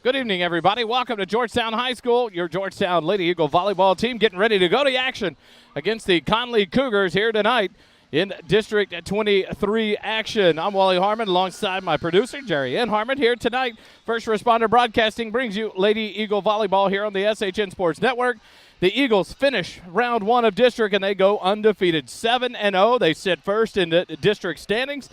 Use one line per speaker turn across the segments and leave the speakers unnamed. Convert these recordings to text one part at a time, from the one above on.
Good evening, everybody. Welcome to Georgetown High School. Your Georgetown Lady Eagle volleyball team getting ready to go to action against the Connally Cougars here tonight in District 23 action. I'm Wally Harmon alongside my producer, Jerry N. Harmon, here tonight. First Responder Broadcasting brings you Lady Eagle volleyball here on the SHN Sports Network. The Eagles finish round one of district, and they go undefeated 7-0. They sit first in the district standings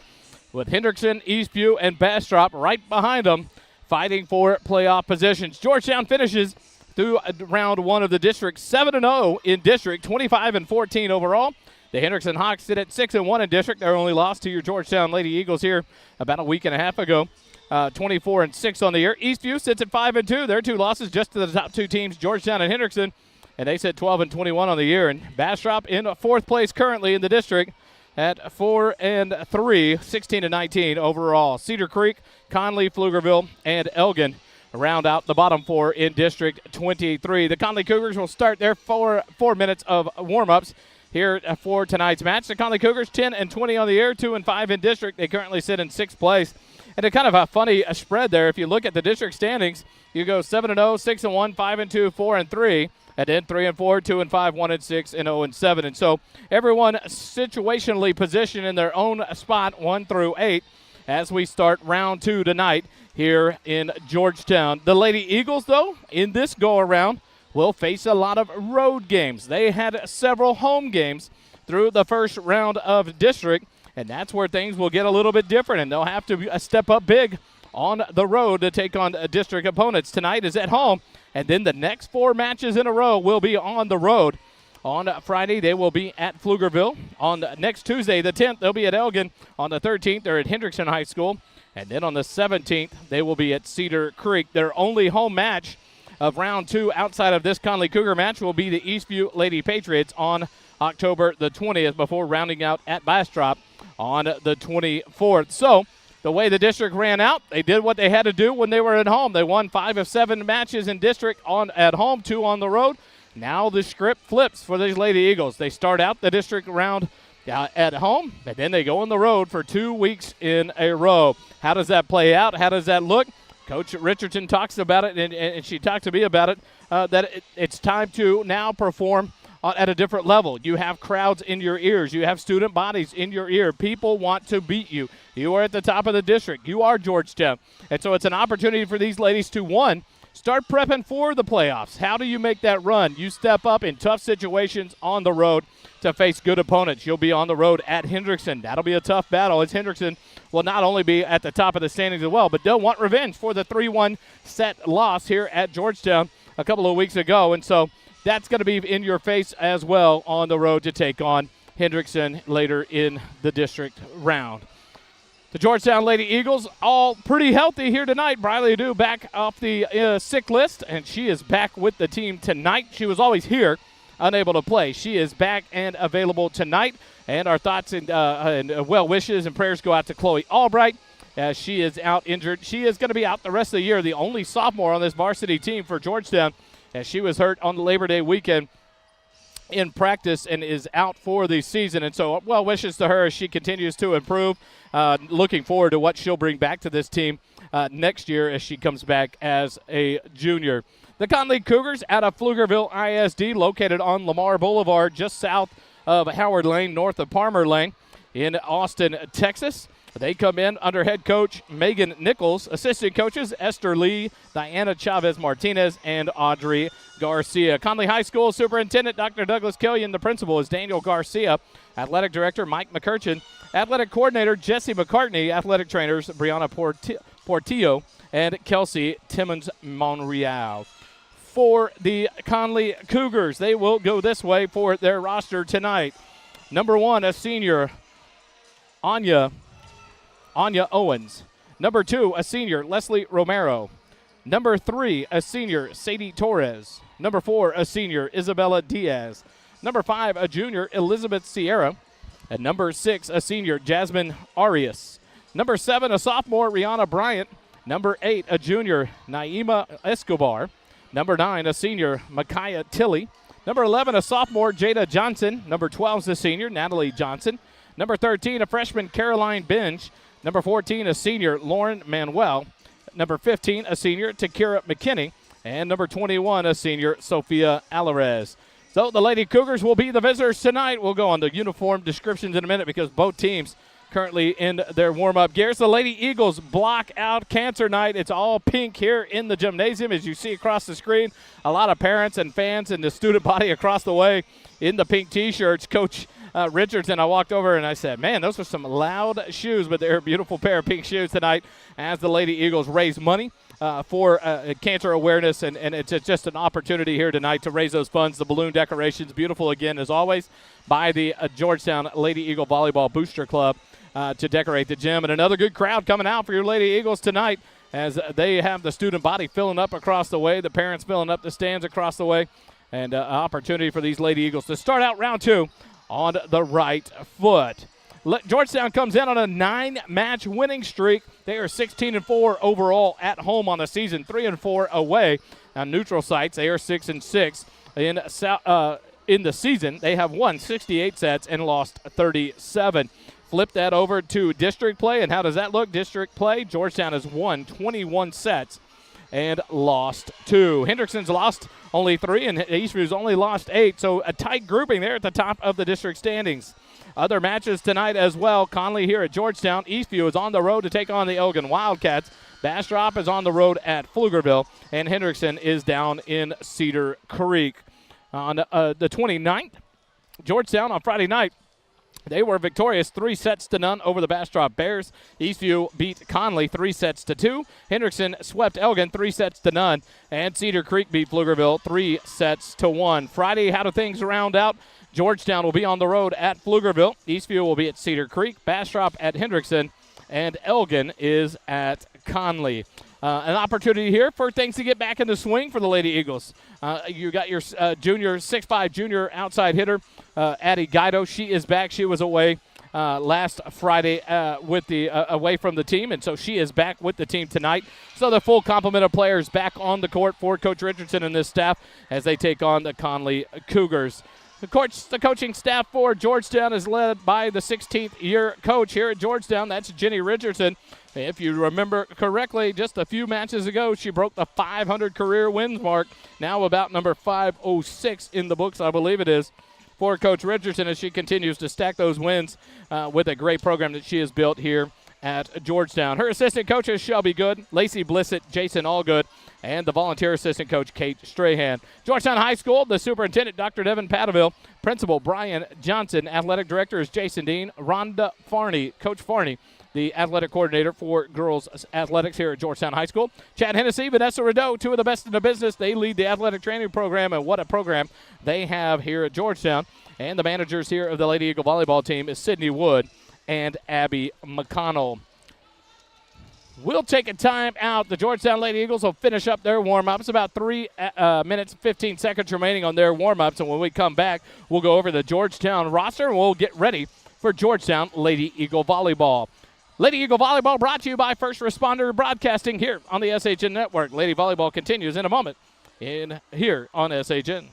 with Hendrickson, Eastview, and Bastrop right behind them, fighting for playoff positions. Georgetown finishes through round one of the district 7-0 in district, 25-14 overall. The Hendrickson Hawks sit at 6-1 in district. Their only loss to your Georgetown Lady Eagles here about a week and a half ago. 24-6 on the year. Eastview sits at 5-2. Their two losses just to the top two teams, Georgetown and Hendrickson, and they sit 12-21 on the year. And Bastrop in fourth place currently in the district at 4-3, 16-19 overall. Cedar Creek, Connally, Pflugerville, and Elgin round out the bottom four in District 23. The Connally Cougars will start their four minutes of warm-ups here for tonight's match. The Connally Cougars 10-20 on the year, 2-5 in district. They currently sit in sixth place. And a kind of a funny spread there. If you look at the district standings, you go 7-0, 6-1, 5-2, 4-3. And then 3-4, 2-5, 1-6, and 0-7. And so everyone situationally positioned in their own spot, 1 through 8, as we start round two tonight here in Georgetown. The Lady Eagles, though, in this go-around, will face a lot of road games. They had several home games through the first round of district, and that's where things will get a little bit different, and they'll have to step up big on the road to take on district opponents. Tonight is at home. And then the next four matches in a row will be on the road. On Friday, they will be at Pflugerville. On next Tuesday, the 10th, they'll be at Elgin. On the 13th, they're at Hendrickson High School. And then on the 17th, they will be at Cedar Creek. Their only home match of round two outside of this Connally Cougar match will be the Eastview Lady Patriots on October the 20th before rounding out at Bastrop on the 24th. So, the way the district ran out, they did what they had to do when they were at home. They won 5 of 7 matches in district at home, 2 on the road. Now the script flips for these Lady Eagles. They start out the district round at home, and then they go on the road for 2 weeks in a row. How does that play out? How does that look? Coach Richardson talks about it, and she talked to me about it, that it's time to now perform at a different level. You have crowds in your ears. You have student bodies in your ear. People want to beat you. You are at the top of the district. You are Georgetown. And so it's an opportunity for these ladies to, one, start prepping for the playoffs. How do you make that run? You step up in tough situations on the road to face good opponents. You'll be on the road at Hendrickson. That'll be a tough battle, as Hendrickson will not only be at the top of the standings as well, but they'll want revenge for the 3-1 set loss here at Georgetown a couple of weeks ago. And so that's going to be in your face as well on the road to take on Hendrickson later in the district round. The Georgetown Lady Eagles all pretty healthy here tonight. Briley Adu back off the sick list, and she is back with the team tonight. She was always here, unable to play. She is back and available tonight, and our thoughts and well wishes and prayers go out to Chloe Albright as she is out injured. She is going to be out the rest of the year, the only sophomore on this varsity team for Georgetown, as she was hurt on the Labor Day weekend in practice and is out for the season. And so well wishes to her as she continues to improve. Looking forward to what she'll bring back to this team next year as she comes back as a junior. The Connally Cougars out of Pflugerville ISD, located on Lamar Boulevard, just south of Howard Lane, north of Palmer Lane in Austin, Texas. They come in under head coach Megan Nichols, assistant coaches Esther Lee, Diana Chavez-Martinez, and Audrey Garcia. Connally High School Superintendent Dr. Douglas Killian. The principal is Daniel Garcia. Athletic Director Mike McCurchin. Athletic Coordinator Jesse McCartney. Athletic Trainers Brianna Portillo and Kelsey Timmons-Monreal. For the Connally Cougars, they will go this way for their roster tonight. Number 1, a senior, Anya Owens. Number 2, a senior, Leslie Romero. Number 3, a senior, Sadie Torres. Number 4, a senior, Isabella Diaz. Number 5, a junior, Elizabeth Sierra. And number 6, a senior, Jasmine Arias. Number 7, a sophomore, Rihanna Bryant. Number 8, a junior, Naima Escobar. Number 9, a senior, Micaiah Tilley. Number 11, a sophomore, Jada Johnson. Number 12 is a senior, Natalie Johnson. Number 13, a freshman, Caroline Binge. Number 14, a senior, Lauren Manuel. number 15, a senior, Takira McKinney, and number 21, a senior, Sophia Alvarez. So the Lady Cougars will be the visitors tonight. We'll go on the uniform descriptions in a minute because both teams currently in their warm-up gears. The Lady Eagles block out cancer night. It's all pink here in the gymnasium, as you see across the screen. A lot of parents and fans and the student body across the way in the pink T-shirts. Coach Richardson, I walked over and I said, man, those are some loud shoes, but they're a beautiful pair of pink shoes tonight as the Lady Eagles raise money for cancer awareness, and it's just an opportunity here tonight to raise those funds. The balloon decorations, beautiful again, as always, by the Georgetown Lady Eagle Volleyball Booster Club to decorate the gym. And another good crowd coming out for your Lady Eagles tonight as they have the student body filling up across the way, the parents filling up the stands across the way, and an opportunity for these Lady Eagles to start out round 2 on the right foot. Georgetown comes in on a 9-match winning streak. They are 16-4 overall at home on the season, 3-4 away. On neutral sites, they are 6-6. In the season, they have won 68 sets and lost 37. Flip that over to district play, and how does that look? District play, Georgetown has won 21 sets and lost 2. Hendrickson's lost only 3, and Eastview's only lost 8, so a tight grouping there at the top of the district standings. Other matches tonight as well. Connally here at Georgetown. Eastview is on the road to take on the Elgin Wildcats. Bastrop is on the road at Pflugerville, and Hendrickson is down in Cedar Creek. On the 29th, Georgetown on Friday night, they were victorious 3-0 over the Bastrop Bears. Eastview beat Connally 3-2. Hendrickson swept Elgin 3-0. And Cedar Creek beat Pflugerville 3-1. Friday, how do things round out? Georgetown will be on the road at Pflugerville. Eastview will be at Cedar Creek. Bastrop at Hendrickson. And Elgin is at Connally. An opportunity here for things to get back in the swing for the Lady Eagles. You got your 6'5 junior outside hitter, Addie Guido. She is back. She was away last Friday away from the team, and so she is back with the team tonight. So the full complement of players back on the court for Coach Richardson and this staff as they take on the Connally Cougars. The coaching staff for Georgetown is led by the 16th-year coach here at Georgetown. That's Jenny Richardson. If you remember correctly, just a few matches ago, she broke the 500 career wins mark. Now about number 506 in the books, I believe it is, for Coach Richardson as she continues to stack those wins with a great program that she has built here at Georgetown. Her assistant coaches, Shelby Good, Lacey Blissett, Jason Allgood, and the volunteer assistant coach, Kate Strahan. Georgetown High School, the superintendent, Dr. Devin Padaville, principal, Brian Johnson, athletic director is Jason Dean, Rhonda Farney, Coach Farney, the athletic coordinator for girls athletics here at Georgetown High School. Chad Hennessy, Vanessa Rideau, two of the best in the business. They lead the athletic training program, and what a program they have here at Georgetown. And the managers here of the Lady Eagle volleyball team is Sydney Wood and Abby McConnell. We'll take a time out. The Georgetown Lady Eagles will finish up their warm-ups. About 3 minutes, 15 seconds remaining on their warm-ups. And when we come back, we'll go over the Georgetown roster, and we'll get ready for Georgetown Lady Eagle volleyball. Lady Eagle volleyball brought to you by First Responder Broadcasting here on the SHN Network. Lady volleyball continues in a moment here on SHN.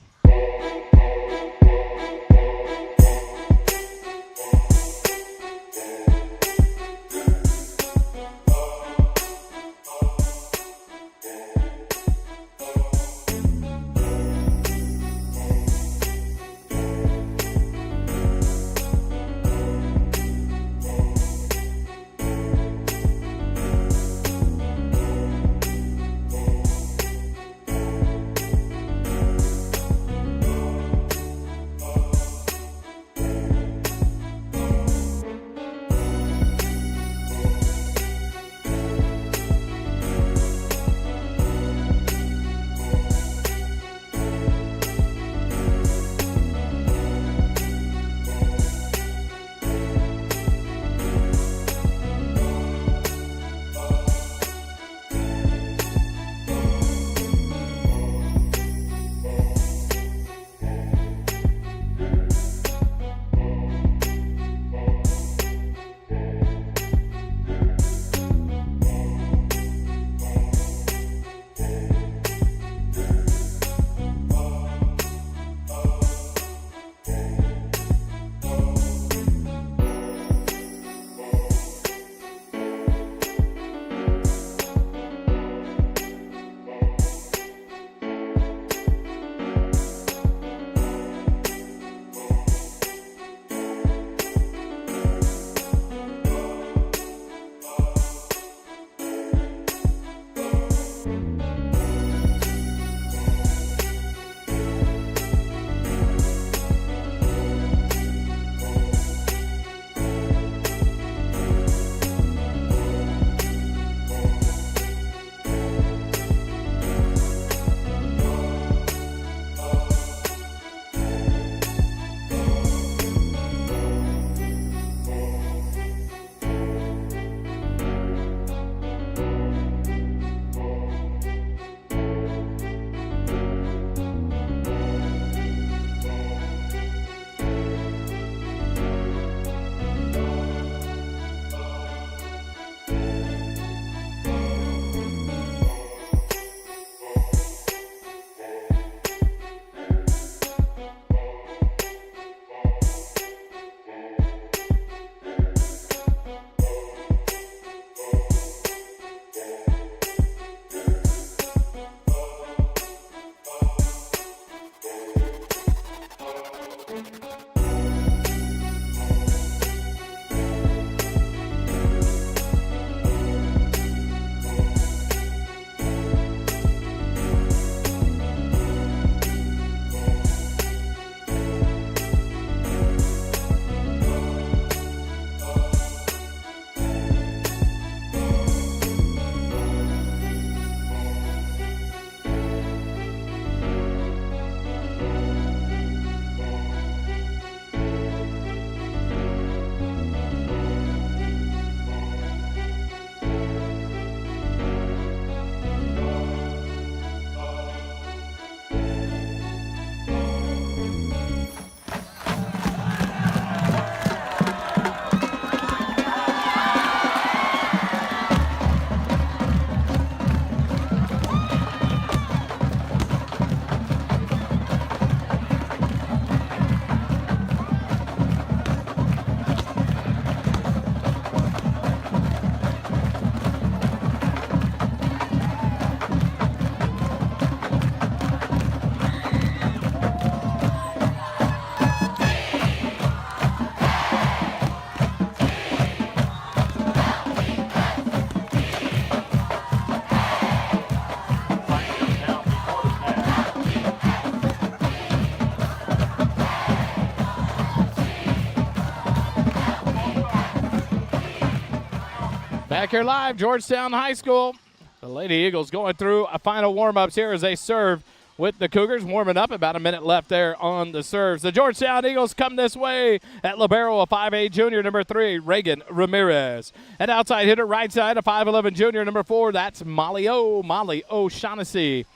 Back here live, Georgetown High School. The Lady Eagles going through a final warm-ups here as they serve with the Cougars, warming up. About a minute left there on the serves. The Georgetown Eagles come this way at libero, a 5'8 junior, number 3, Reagan Ramirez. An outside hitter, right side, a 5'11 junior, number 4, that's Molly O'Shaughnessy.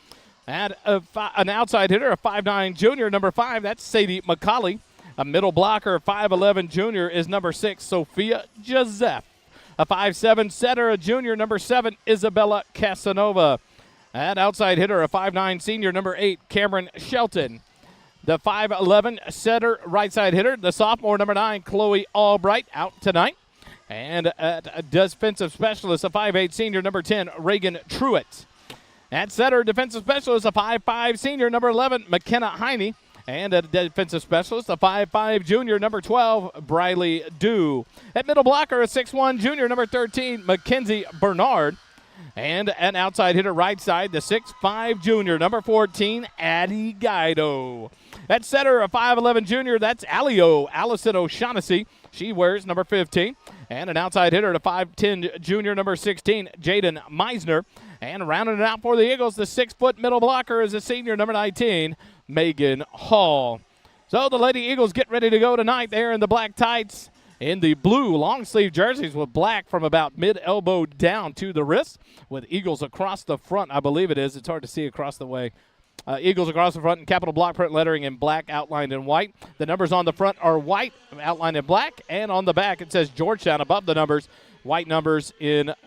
And an outside hitter, a 5'9 junior, number 5, that's Sadie McCauley. A middle blocker, 5'11 junior, is number 6, Sophia Joseph. A 5'7 setter, a junior, number 7, Isabella Casanova. And outside hitter, a 5'9 senior, number 8, Cameron Shelton. The 5'11 setter, right side hitter, the sophomore, number 9, Chloe Albright, out tonight. And a defensive specialist, a 5'8 senior, number 10, Reagan Truitt. At setter, defensive specialist, a 5'5 senior, number 11, McKenna Heine. And a defensive specialist, a 5'5 junior, number 12, Briley Dew. At middle blocker, a 6'1 junior, number 13, Mackenzie Bernard. And an outside hitter, right side, the 6'5 junior, number 14, Addie Guido. At center, a 5'11 junior, that's Allison O'Shaughnessy. She wears number 15. And an outside hitter, a 5'10 junior, number 16, Jaden Meisner. And rounding it out for the Eagles, the 6-foot middle blocker is a senior, number 19, Megan Hall. So the Lady Eagles get ready to go tonight. They're in the black tights, in the blue long sleeve jerseys with black from about mid-elbow down to the wrist, with Eagles across the front, I believe it is. It's hard to see across the way. Eagles across the front in capital block print lettering in black, outlined in white. The numbers on the front are white, outlined in black, and on the back it says Georgetown above the numbers, white numbers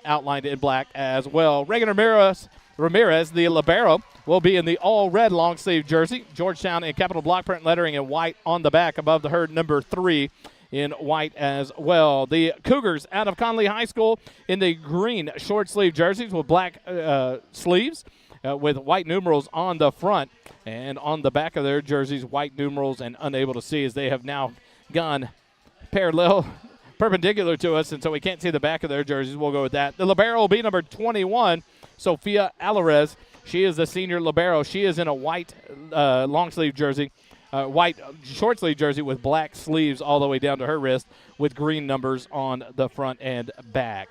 outlined in black as well. Reagan Ramirez, the libero, will be in the all-red long-sleeve jersey. Georgetown in capital block print lettering in white on the back above the herd, number 3 in white as well. The Cougars out of Connally High School in the green short-sleeve jerseys with black sleeves with white numerals on the front, and on the back of their jerseys, white numerals and unable to see as they have now gone perpendicular to us, and so we can't see the back of their jerseys. We'll go with that. The libero will be number 21, Sophia Alvarez. She is the senior libero. She is in a white long-sleeve jersey, white short-sleeve jersey with black sleeves all the way down to her wrist with green numbers on the front and back.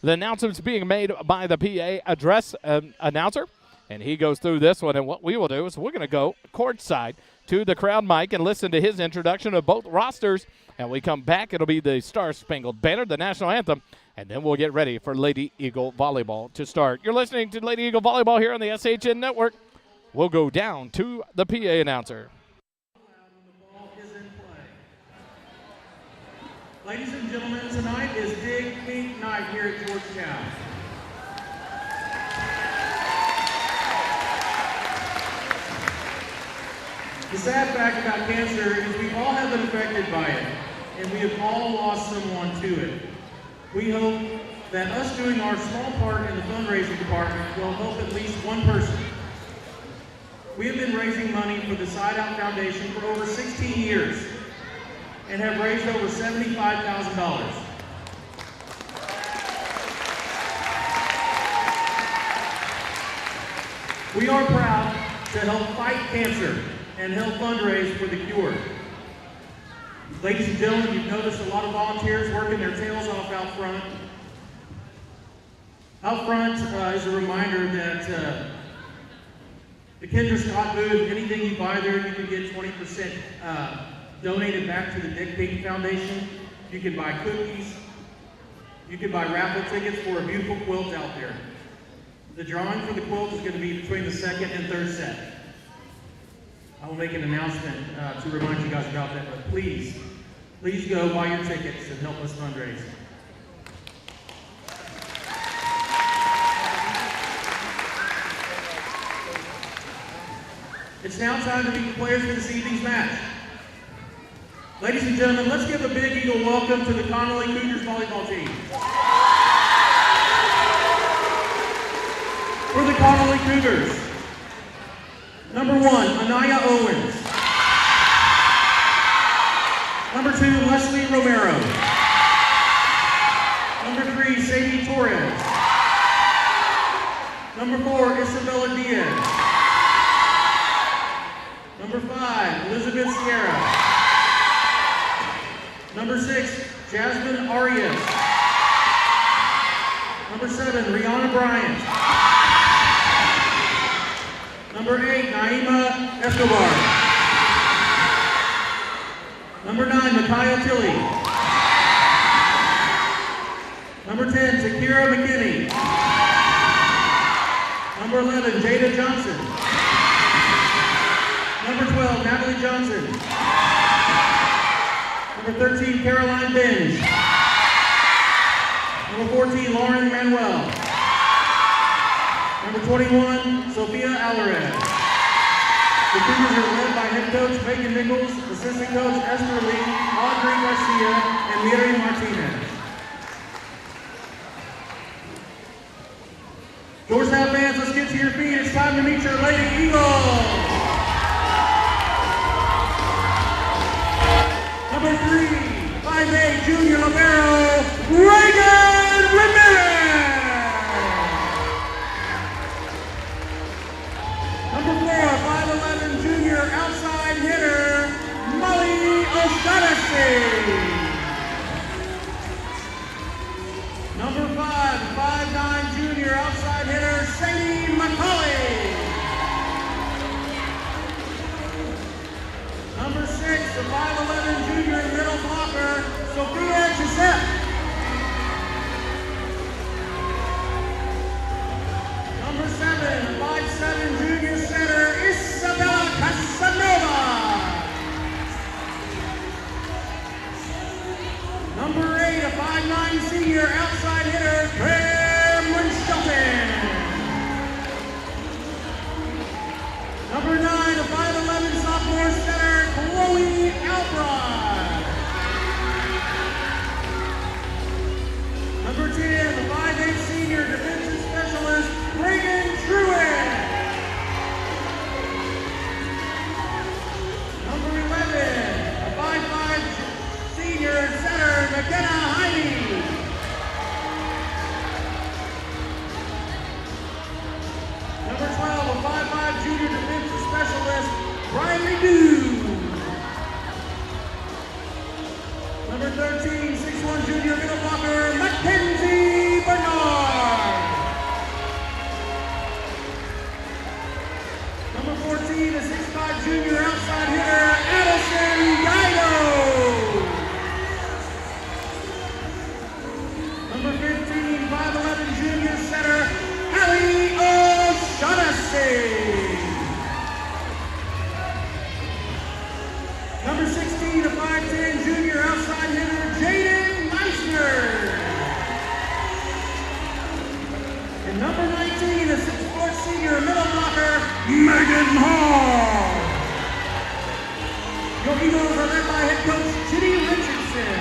The announcement's being made by the PA address announcer, and he goes through this one. And what we will do is we're going to go courtside to the crowd mic and listen to his introduction of both rosters. And we come back, it'll be the Star-Spangled Banner, the national anthem, and then we'll get ready for Lady Eagle Volleyball to start. You're listening to Lady Eagle Volleyball here on the SHN Network. We'll go down to the PA announcer.
Ladies and gentlemen, tonight is Dig Pink Night here at Georgetown. The sad fact about cancer is we all have been affected by it, and we have all lost someone to it. We hope that us doing our small part in the fundraising department will help at least one person. We have been raising money for the Side Out Foundation for over 16 years and have raised over $75,000. We are proud to help fight cancer and help fundraise for the cure. Ladies and gentlemen, you've noticed a lot of volunteers working their tails off out front. Out front is a reminder that the Kendra Scott booth, anything you buy there, you can get 20% donated back to the Dick Pink Foundation. You can buy cookies. You can buy raffle tickets for a beautiful quilt out there. The drawing for the quilt is going to be between the second and third set. I will make an announcement to remind you guys about that, but please go buy your tickets and help us fundraise. It's now time to meet the players for this evening's match. Ladies and gentlemen, let's give a big eagle welcome to the Connally Cougars volleyball team. For the Connally Cougars, number 1, Anaya Owens. Number 2, Leslie Romero. Number 3, Sadie Torres. Number 4, Isabella Diaz. Number 5, Elizabeth Sierra. Number 6, Jasmine Arias. Escobar. Number 9, Micaiah Tilley. Number 10, Takira McKinney. Number 11, Jada Johnson. Number 12, Natalie Johnson. Number 13, Caroline Binge. Number 14, Lauren Manuel. Number 21, Sophia Alvarez. The Cougars are led by head coach Megan Nichols, assistant coach Esther Lee, Audrey Garcia, and Miri Martinez. Georgetown fans, let's get to your feet. It's time to meet your Lady Eagles. Number 3, 5'8" junior libero, Reagan Ramirez. Number 4, 5'11" junior outside hitter, Molly O'Shaughnessy. Number 5, 5'9" junior outside hitter, Sadie McCauley. Number 6, a 5'11" junior middle blocker, Sophia Giuseppe. Number 7, a 5'7" junior center, Isabella Casanova. Number 8, a 5'9" senior outside hitter, Cameron Shelton. Number 9, a 5'11" sophomore center, Chloe Albright. Number 10, a 5'8" senior defensive specialist, Reagan Truitt. Number 11, a 5'5" senior center, McKenna Heine. Number 12, a 5'5" junior defensive specialist, Riley Dew. Number 13, 6'1" junior middle blocker, Mackenzie Bernard. Number 14, a 6'5" junior outside hitter, Addison Guido. Number 15, 5'11" junior center, Allie O'Shaughnessy. Number 16, a 5'10" junior outside hitter, Jaden Meissner. And number 19, a 6'4" senior middle blocker, Megan Hall. Your Eagles are led by head coach Ginny Richardson.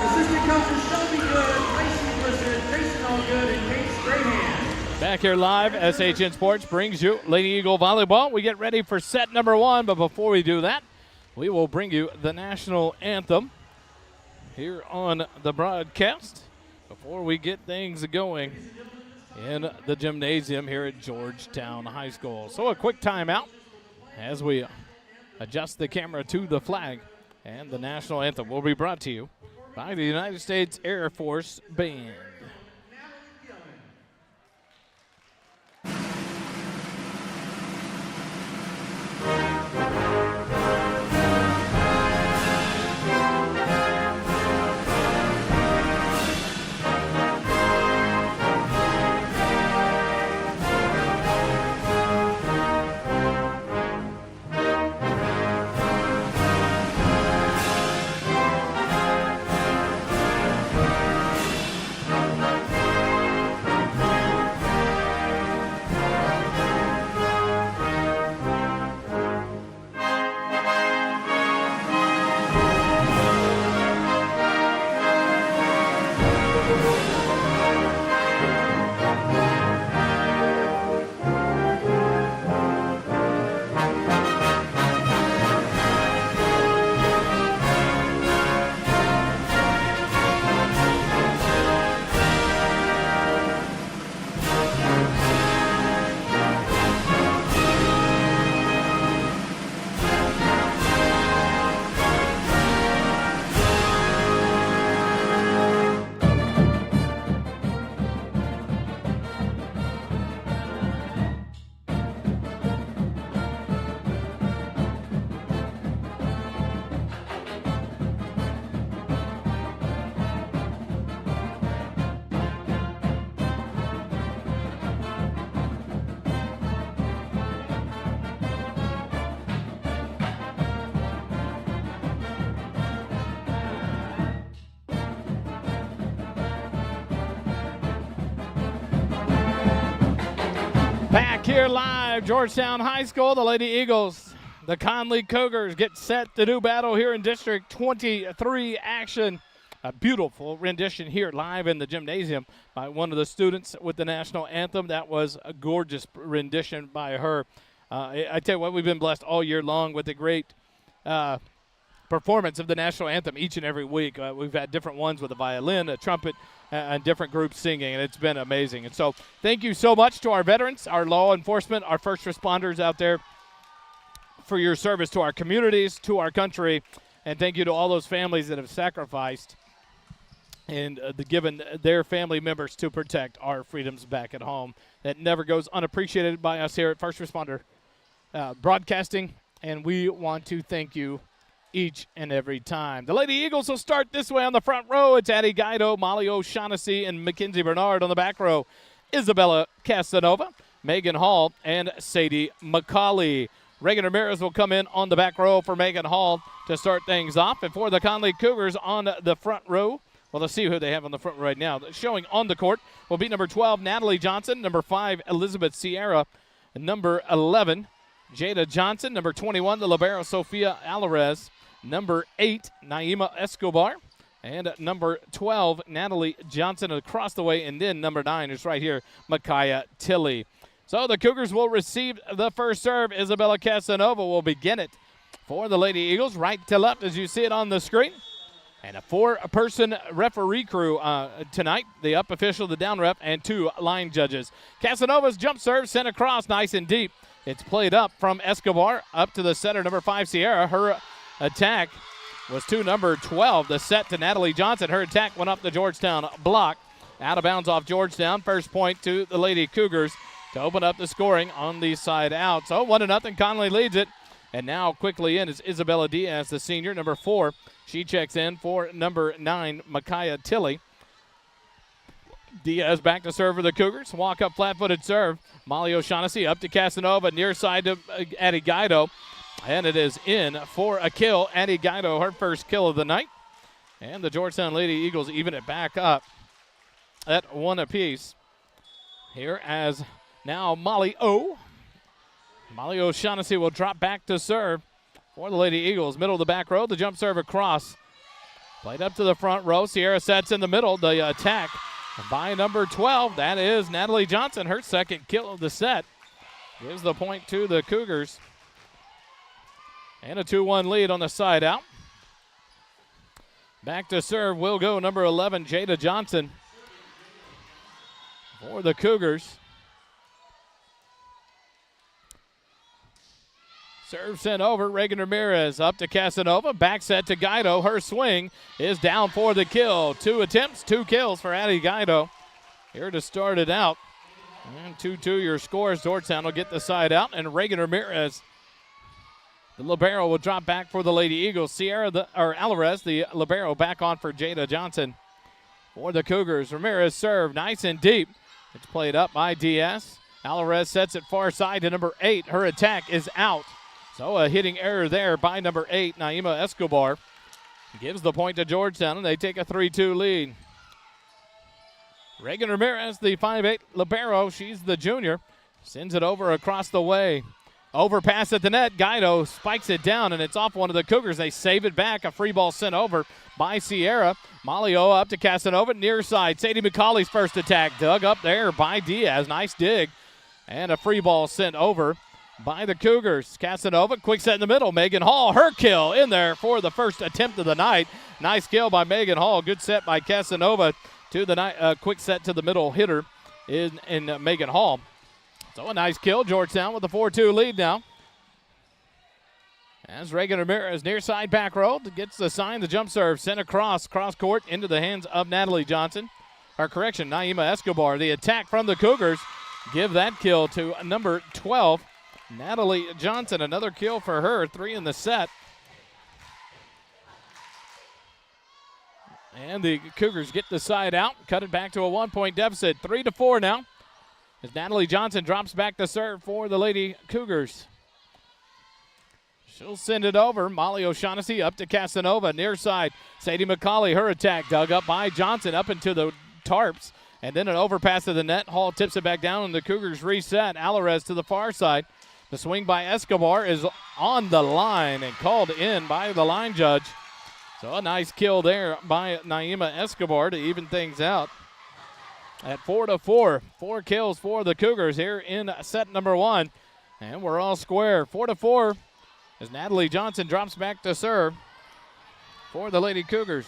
Assistant coaches Shelby Good, Lacey Blizzard, Jason Allgood, and Kate Strahan.
Back here live, SHN Sports brings you Lady Eagle Volleyball. We get ready for set number 1, but before we do that, we will bring you the national anthem here on the broadcast before we get things going in the gymnasium here at Georgetown High School. So a quick timeout as we adjust the camera to the flag, and the national anthem will be brought to you by the United States Air Force Band. here live, Georgetown High School, the Lady Eagles, the Connally Cougars get set to do battle here in District 23 action. A beautiful rendition here live in the gymnasium by one of the students with the national anthem. That was a gorgeous rendition by her. I tell you what, we've been blessed all year long with a great performance of the national anthem each and every week. We've had different ones with a violin, a trumpet, and different groups singing, and it's been amazing. And so thank you so much to our veterans, our law enforcement, our first responders out there for your service to our communities, to our country, and thank you to all those families that have sacrificed and given their family members to protect our freedoms back at home. That never goes unappreciated by us here at First Responder Broadcasting, and we want to thank you each and every time. The Lady Eagles will start this way on the front row. It's Addie Guido, Molly O'Shaughnessy, and Mackenzie Bernard. On the back row, Isabella Casanova, Megan Hall, and Sadie McCauley. Reagan Ramirez will come in on the back row for Megan Hall to start things off. And for the Connally Cougars on the front row, well, let's see who they have on the front right now. Showing on the court will be number 12, Natalie Johnson, number 5, Elizabeth Sierra, number 11, Jada Johnson, number 21, the libero Sofia Alvarez, number 8, Naima Escobar, and number 12, Natalie Johnson across the way, and then number 9 is right here, Micaiah Tilley. So the Cougars will receive the first serve. Isabella Casanova will begin it for the Lady Eagles, right to left as you see it on the screen. And a 4-person referee crew tonight, the up official, the down ref, and 2 line judges. Casanova's jump serve sent across nice and deep. It's played up from Escobar up to the setter, number 5, Sierra. Her attack was to number 12, the set to Natalie Johnson. Her attack went up the Georgetown block. Out of bounds off Georgetown. First point to the Lady Cougars to open up the scoring on the side out. So 1-0, Connally leads it. And now quickly in is Isabella Diaz, the senior, number 4. She checks in for number 9, Micaiah Tilley. Diaz back to serve for the Cougars. Walk up flat-footed serve. Molly O'Shaughnessy up to Casanova, near side to Addie Guido. And it is in for a kill. Addie Guido, her first kill of the night. And the Georgetown Lady Eagles even it back up at 1 apiece. Here as now Molly O'Shaughnessy will drop back to serve for the Lady Eagles. Middle of the back row, the jump serve across. Played up to the front row. Sierra sets in the middle. The attack by number 12. That is Natalie Johnson, her second kill of the set. Gives the point to the Cougars. And a 2-1 lead on the side out. Back to serve will go number 11, Jada Johnson, for the Cougars. Serve sent over. Reagan Ramirez up to Casanova. Back set to Guido. Her swing is down for the kill. 2 attempts, 2 kills for Addie Guido. Here to start it out. And 2-2 your scores. Georgetown will get the side out. And Reagan Ramirez, the libero, will drop back for the Lady Eagles. Alvarez, the libero, back on for Jada Johnson for the Cougars. Ramirez serve nice and deep. It's played up by Diaz. Alvarez sets it far side to number 8. Her attack is out. So a hitting error there by number 8, Naima Escobar. Gives the point to Georgetown, and they take a 3-2 lead. Reagan Ramirez, the 5'8 libero, she's the junior, sends it over across the way. Overpass at the net. Guido spikes it down, and it's off one of the Cougars. They save it back. A free ball sent over by Sierra. Molly O up to Casanova, near side. Sadie McCauley's first attack dug up there by Diaz. Nice dig. And a free ball sent over by the Cougars. Casanova, quick set in the middle. Megan Hall, her kill in there for the first attempt of the night. Nice kill by Megan Hall. Good set by Casanova to the night. Quick set to the middle hitter in Megan Hall. So a nice kill. Georgetown with a 4-2 lead now. As Reagan Ramirez near side back row gets the sign, the jump serve sent across cross court into the hands of Natalie Johnson. Naima Escobar. The attack from the Cougars. Give that kill to number 12, Natalie Johnson. Another kill for her, 3 in the set. And the Cougars get the side out, cut it back to a 1-point deficit, 3-4 now. As Natalie Johnson drops back to serve for the Lady Cougars. She'll send it over. Molly O'Shaughnessy up to Casanova, near side. Sadie McCauley, her attack dug up by Johnson up into the tarps. And then an overpass to the net. Hall tips it back down, and the Cougars reset. Alvarez to the far side. The swing by Escobar is on the line and called in by the line judge. So a nice kill there by Naima Escobar to even things out at 4-4. 4 kills for the Cougars here in set number 1. And we're all square. 4-4 as Natalie Johnson drops back to serve for the Lady Cougars.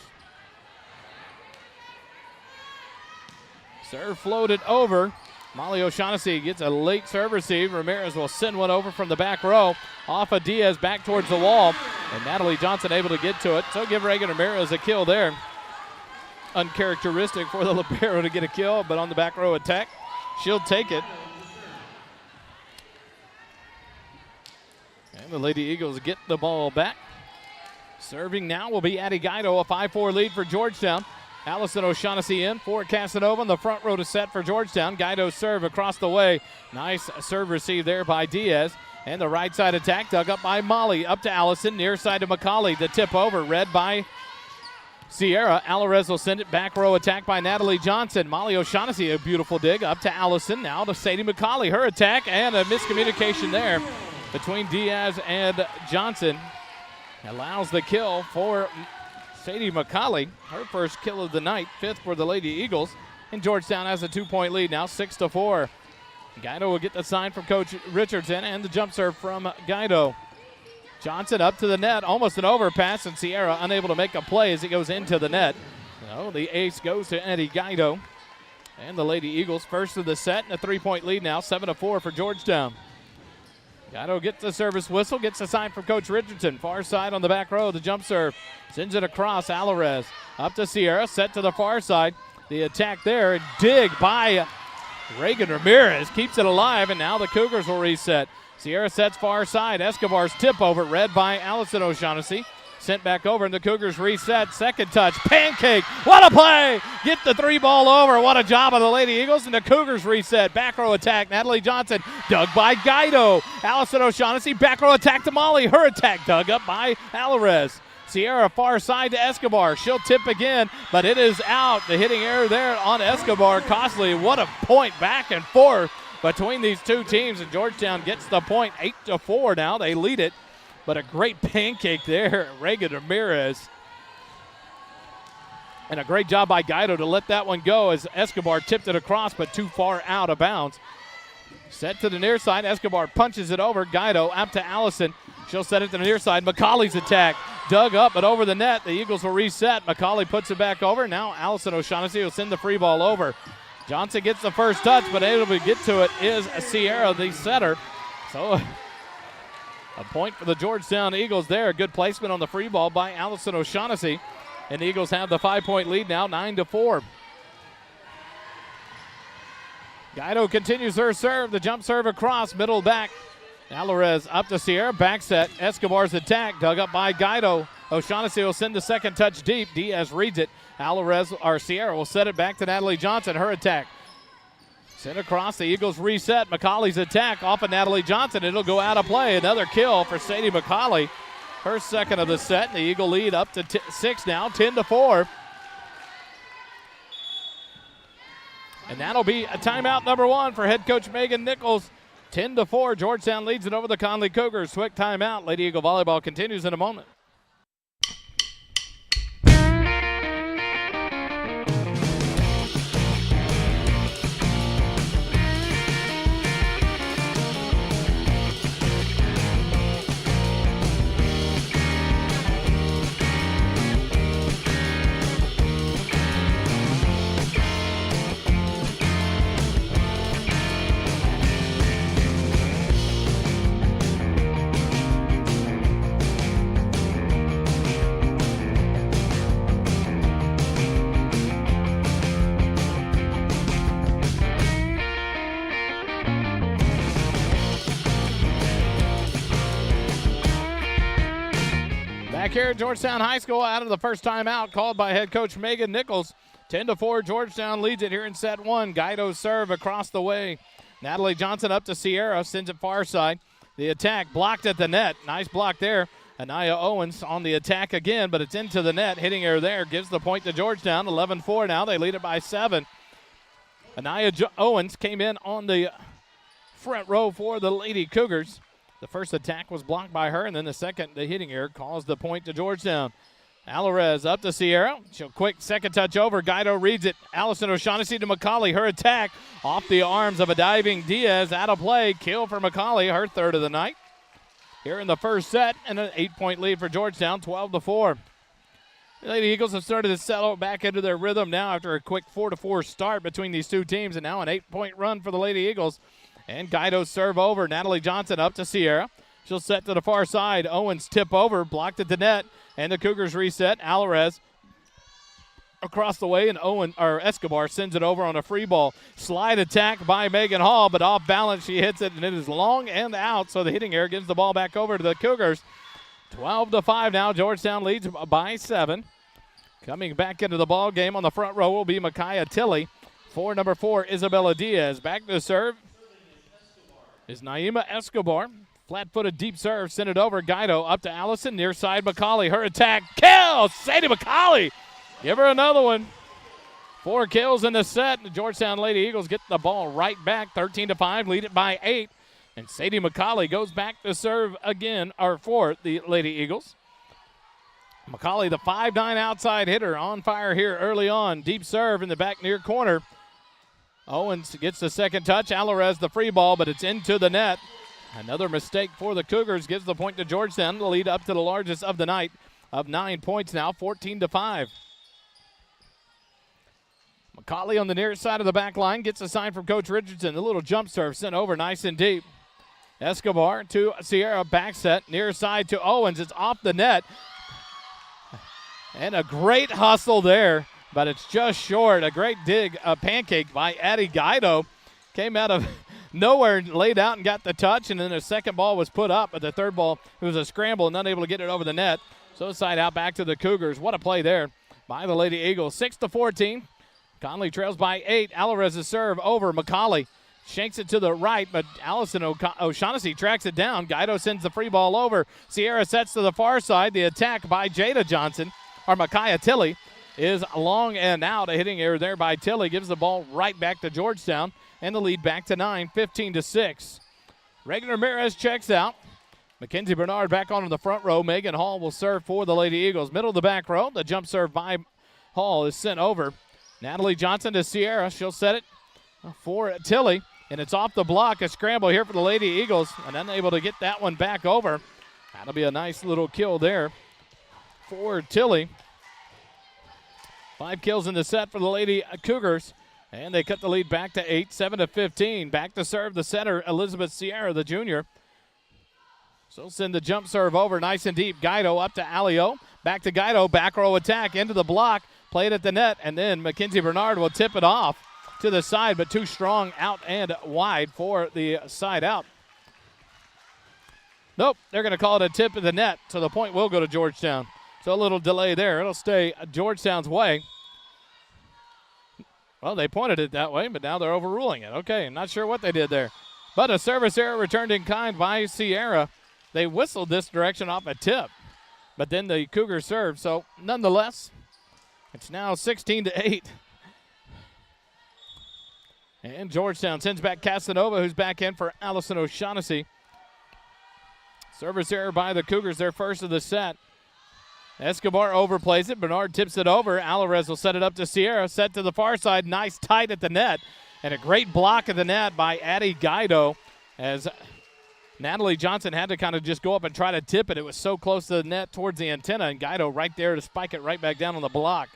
Serve floated over. Molly O'Shaughnessy gets a late serve receive. Ramirez will send one over from the back row. Off of Diaz back towards the wall. And Natalie Johnson able to get to it. So give Reagan Ramirez a kill there. Uncharacteristic for the libero to get a kill, but on the back row attack, she'll take it. And the Lady Eagles get the ball back. Serving now will be Addie Guido, a 5-4 lead for Georgetown. Allison O'Shaughnessy in for Casanova on the front row to set for Georgetown. Guido serve across the way. Nice serve receive there by Diaz. And the right side attack dug up by Molly. Up to Allison, near side to McCauley. The tip over, read by Sierra. Alvarez will send it back row attack by Natalie Johnson. Molly O'Shaughnessy, a beautiful dig up to Allison. Now to Sadie McCauley. Her attack and a miscommunication there between Diaz and Johnson. Allows the kill for Sadie McCauley, her first kill of the night, 5th for the Lady Eagles. And Georgetown has a 2-point lead now, 6-4. Guido will get the sign from Coach Richardson and the jump serve from Guido. Johnson up to the net, almost an overpass, and Sierra unable to make a play as it goes into the net. So the ace goes to Eddie Guido. And the Lady Eagles first of the set and a 3-point lead now, 7-4 for Georgetown. Guido gets the service whistle, gets the sign from Coach Richardson. Far side on the back row, the jump serve. Sends it across, Alvarez. Up to Sierra, set to the far side. The attack there, dig by Reagan Ramirez. Keeps it alive, and now the Cougars will reset. Sierra sets far side. Escobar's tip over, read by Allison O'Shaughnessy. Sent back over, and the Cougars reset. Second touch, pancake. What a play! Get the 3 ball over. What a job of the Lady Eagles, and the Cougars reset. Back row attack, Natalie Johnson. Dug by Guido. Allison O'Shaughnessy, back row attack to Molly. Her attack dug up by Alvarez. Sierra far side to Escobar. She'll tip again, but it is out. The hitting error there on Escobar. Costly. What a point back and forth between these two teams, and Georgetown gets the point. 8-4 now. They lead it. But a great pancake there, Reagan Ramirez. And a great job by Guido to let that one go as Escobar tipped it across, but too far out of bounds. Set to the near side. Escobar punches it over. Guido up to Allison. She'll set it to the near side. McCauley's attack. Dug up, but over the net. The Eagles will reset. McCauley puts it back over. Now Allison O'Shaughnessy will send the free ball over. Johnson gets the first touch, but able to get to it is Sierra, the setter. So a point for the Georgetown Eagles there. Good placement on the free ball by Allison O'Shaughnessy. And the Eagles have the 5-point lead now, 9-4. Guido continues her serve. The jump serve across, middle back. Alvarez up to Sierra, back set. Escobar's attack, dug up by Guido. O'Shaughnessy will send the second touch deep. Diaz reads it. Alvarez, or Sierra, will set it back to Natalie Johnson. Her attack. Sent across, the Eagles reset. McCauley's attack off of Natalie Johnson. It'll go out of play. Another kill for Sadie McCauley. Her second of the set. The Eagle lead up to 6 now, 10-4. And that'll be a timeout number 1 for head coach Megan Nichols. 10-4. Georgetown leads it over the Connally Cougars. Quick timeout. Lady Eagle volleyball continues in a moment. Back here at Georgetown High School, out of the first timeout called by head coach Megan Nichols. 10-4, Georgetown leads it here in set 1. Guido's serve across the way. Natalie Johnson up to Sierra, sends it far side. The attack blocked at the net. Nice block there. Anaya Owens on the attack again, but it's into the net. Hitting error there gives the point to Georgetown. 11-4 now. They lead it by 7. Anaya Owens came in on the front row for the Lady Cougars. The first attack was blocked by her, and then the second, the hitting error, caused the point to Georgetown. Alvarez up to Sierra. She'll quick second touch over. Guido reads it. Allison O'Shaughnessy to McCauley. Her attack off the arms of a diving Diaz. Out of play. Kill for McCauley, her third of the night. Here in the first set, and an 8-point lead for Georgetown, 12-4. The Lady Eagles have started to settle back into their rhythm now after a quick 4-4 start between these two teams, and now an 8-point run for the Lady Eagles. And Guido serve over. Natalie Johnson up to Sierra. She'll set to the far side. Owens tip over, blocked at the net, and the Cougars reset. Alvarez across the way, and Escobar sends it over on a free ball. Slide attack by Megan Hall, but off balance she hits it, and it is long and out, so the hitting error gives the ball back over to the Cougars. 12-5 now. Georgetown leads by 7. Coming back into the ball game on the front row will be Micaiah Tilley. For number 4, Isabella Diaz. Back to serve is Naima Escobar. Flat-footed deep serve, send it over. Guido up to Allison, near side McCauley. Her attack, kill! Sadie McCauley! Give her another one. 4 kills in the set. The Georgetown Lady Eagles get the ball right back, 13-5, lead it by 8. And Sadie McCauley goes back to serve again, or for the Lady Eagles. McCauley, the 5'9" outside hitter, on fire here early on. Deep serve in the back near corner. Owens gets the second touch. Alvarez the free ball, but it's into the net. Another mistake for the Cougars gives the point to Georgetown to lead up to the largest of the night of 9 points now, 14-5. McCauley on the near side of the back line gets a sign from Coach Richardson. The little jump serve sent over nice and deep. Escobar to Sierra, back set, near side to Owens. It's off the net. And a great hustle there, but it's just short. A great dig, a pancake by Addie Guido. Came out of nowhere and laid out and got the touch, and then the second ball was put up, but the third ball, it was a scramble and unable to get it over the net. So side out back to the Cougars. What a play there by the Lady Eagles. 6-14. Conley trails by 8. Alvarez's serve over. McCauley shanks it to the right, but Allison O'Shaughnessy tracks it down. Guido sends the free ball over. Sierra sets to the far side. The attack by Jada Johnson, or Micaiah Tilley, is long and out. A hitting error there by Tilley gives the ball right back to Georgetown, and the lead back to 9, 15-6. Reagan Ramirez checks out. Mackenzie Bernard back on the front row. Megan Hall will serve for the Lady Eagles. Middle of the back row. The jump serve by Hall is sent over. Natalie Johnson to Sierra. She'll set it for Tilley, and it's off the block. A scramble here for the Lady Eagles, and unable to get that one back over. That'll be a nice little kill there for Tilley. 5 kills in the set for the Lady Cougars, and they cut the lead back to 8, 7-15. Back to serve the setter, Elizabeth Sierra, the junior. So send the jump serve over nice and deep. Guido up to Alio. Back to Guido. Back row attack into the block. Played at the net, and then Mackenzie Bernard will tip it off to the side, but too strong out and wide for the side out. Nope, they're going to call it a tip of the net, so the point will go to Georgetown. So a little delay there. It'll stay Georgetown's way. Well, they pointed it that way, but now they're overruling it. Okay, not sure what they did there. But a service error returned in kind by Sierra. They whistled this direction off a tip, but then the Cougars served. So nonetheless, it's now 16-8. And Georgetown sends back Casanova, who's back in for Allison O'Shaughnessy. Service error by the Cougars, their first of the set. Escobar overplays it. Bernard tips it over. Alvarez will set it up to Sierra. Set to the far side. Nice tight at the net. And a great block at the net by Addie Guido, as Natalie Johnson had to kind of just go up and try to tip it. It was so close to the net towards the antenna, and Guido right there to spike it right back down on the block.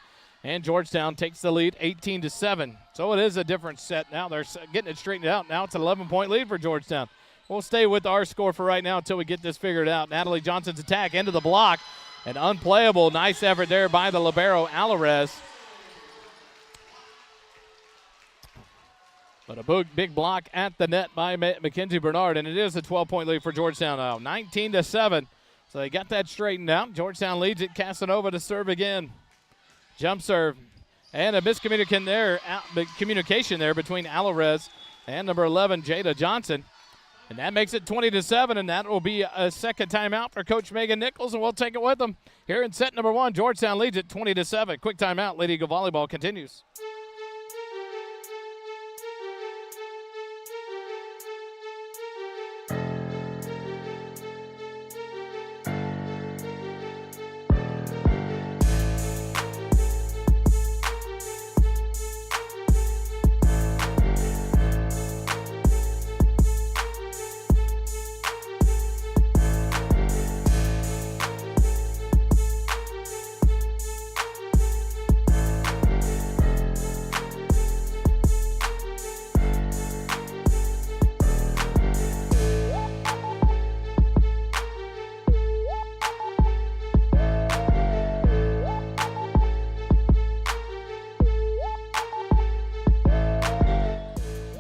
And Georgetown takes the lead 18-7. So it is a different set now. They're getting it straightened out. Now it's an 11-point lead for Georgetown. We'll stay with our score for right now until we get this figured out. Natalie Johnson's attack into the block. An unplayable. Nice effort there by the libero, Alvarez. But a big block at the net by Mackenzie Bernard, and it is a 12-point lead for Georgetown now, 19-7. So they got that straightened out. Georgetown leads it. Casanova to serve again. Jump serve. And a miscommunication there between Alvarez and number 11, Jada Johnson. And that makes it 20-7, and that will be a second timeout for Coach Megan Nichols, and we'll take it with them. Here in set number 1, Georgetown leads it 20-7. Quick timeout. Lady Eagle Volleyball continues.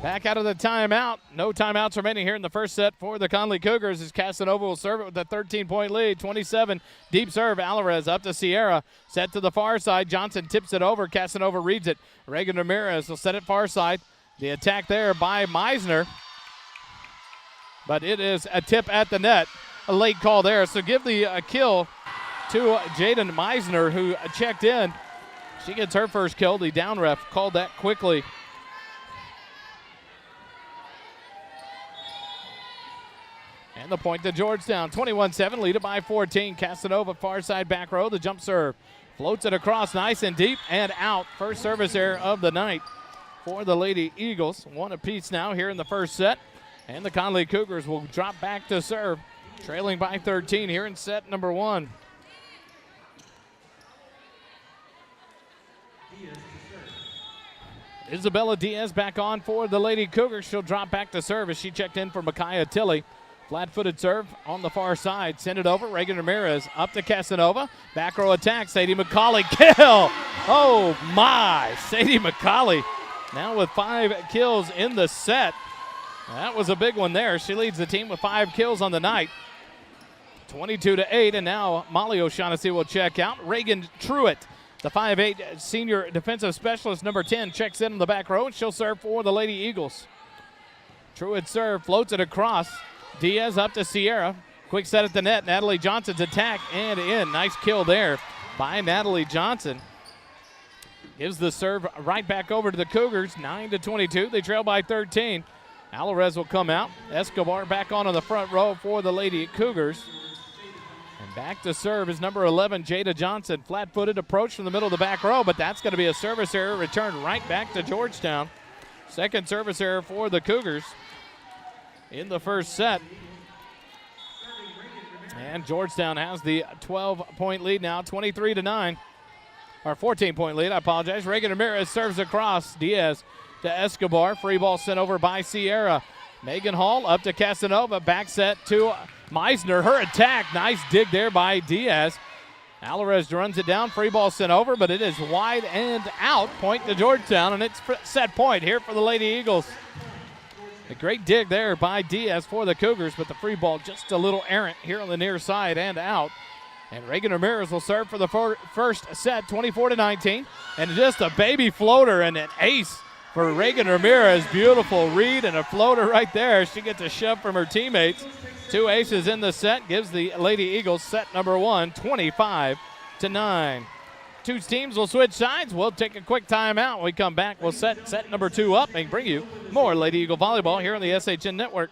Back out of the timeout. No timeouts remaining here in the first set for the Connally Cougars as Casanova will serve it with a 13-point lead. 27, deep serve. Alvarez up to Sierra. Set to the far side. Johnson tips it over. Casanova reads it. Reagan Ramirez will set it far side. The attack there by Meisner. But it is a tip at the net. A late call there. So give the kill to Jaden Meisner, who checked in. She gets her first kill. The down ref called that quickly. And the point to Georgetown. 21-7, lead it by 14. Casanova, far side back row, the jump serve. Floats it across, nice and deep, and out. First service error of the night for the Lady Eagles. One apiece now here in the first set. And the Connally Cougars will drop back to serve, trailing by 13 here in set number 1. Isabella Diaz back on for the Lady Cougars. She'll drop back to serve as she checked in for Micaiah Tilley. Flat-footed serve on the far side. Send it over. Reagan Ramirez up to Casanova. Back row attack. Sadie McCauley. Kill! Oh, my. Sadie McCauley now with 5 kills in the set. That was a big one there. She leads the team with 5 kills on the night. 22-8, and now Molly O'Shaughnessy will check out. Reagan Truitt, the 5'8 senior defensive specialist, number 10, checks in on the back row, and she'll serve for the Lady Eagles. Truitt serve, floats it across. Diaz up to Sierra. Quick set at the net. Natalie Johnson's attack and in. Nice kill there by Natalie Johnson. Gives the serve right back over to the Cougars. 9-22. They trail by 13. Alvarez will come out. Escobar back on the front row for the Lady Cougars. And back to serve is number 11, Jada Johnson. Flat-footed approach from the middle of the back row, but that's going to be a service error. Returned right back to Georgetown. Second service error for the Cougars in the first set. And Georgetown has the 12-point lead now, 23-9. Or 14-point lead, I apologize. Reagan Ramirez serves across. Diaz to Escobar. Free ball sent over by Sierra. Megan Hall up to Casanova. Back set to Meisner. Her attack. Nice dig there by Diaz. Alvarez runs it down. Free ball sent over, but it is wide and out. Point to Georgetown, and it's set point here for the Lady Eagles. A great dig there by Diaz for the Cougars, but the free ball just a little errant here on the near side and out. And Reagan Ramirez will serve for the first set, 24-19. And just a baby floater and an ace for Reagan Ramirez. Beautiful read and a floater right there. She gets a shove from her teammates. 2 aces in the set, gives the Lady Eagles set number 1, 25-9. Two teams will switch sides. We'll take a quick timeout. When we come back, we'll set number 2 up and bring you more Lady Eagle Volleyball here on the SHN Network.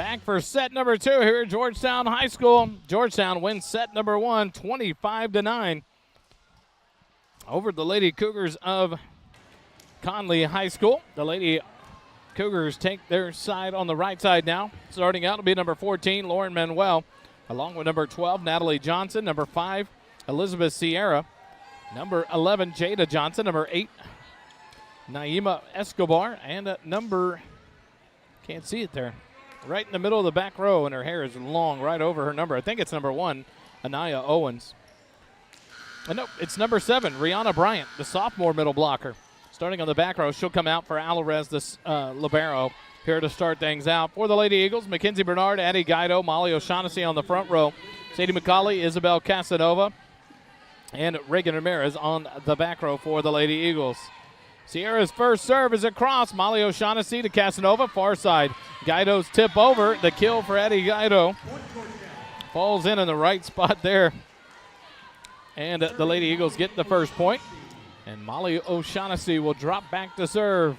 Back for set number 2 here at Georgetown High School. Georgetown wins set number 1, 25-9 over the Lady Cougars of Connally High School. The Lady Cougars take their side on the right side now. Starting out will be number 14, Lauren Manuel, along with number 12, Natalie Johnson, number 5, Elizabeth Sierra, number 11, Jada Johnson, number 8, Naima Escobar, and number, can't see it there, right in the middle of the back row, and her hair is long right over her number. I think it's number 1, Anaya Owens. Nope, it's number 7, Rihanna Bryant, the sophomore middle blocker. Starting on the back row, she'll come out for Alvarez, the libero, here to start things out. For the Lady Eagles, Mackenzie Bernard, Addie Guido, Molly O'Shaughnessy on the front row, Sadie McCauley, Isabel Casanova, and Reagan Ramirez on the back row for the Lady Eagles. Sierra's first serve is across. Molly O'Shaughnessy to Casanova, far side. Guido's tip over. The kill for Addie Guido. Falls in the right spot there. And the Lady Eagles get the first point. And Molly O'Shaughnessy will drop back to serve.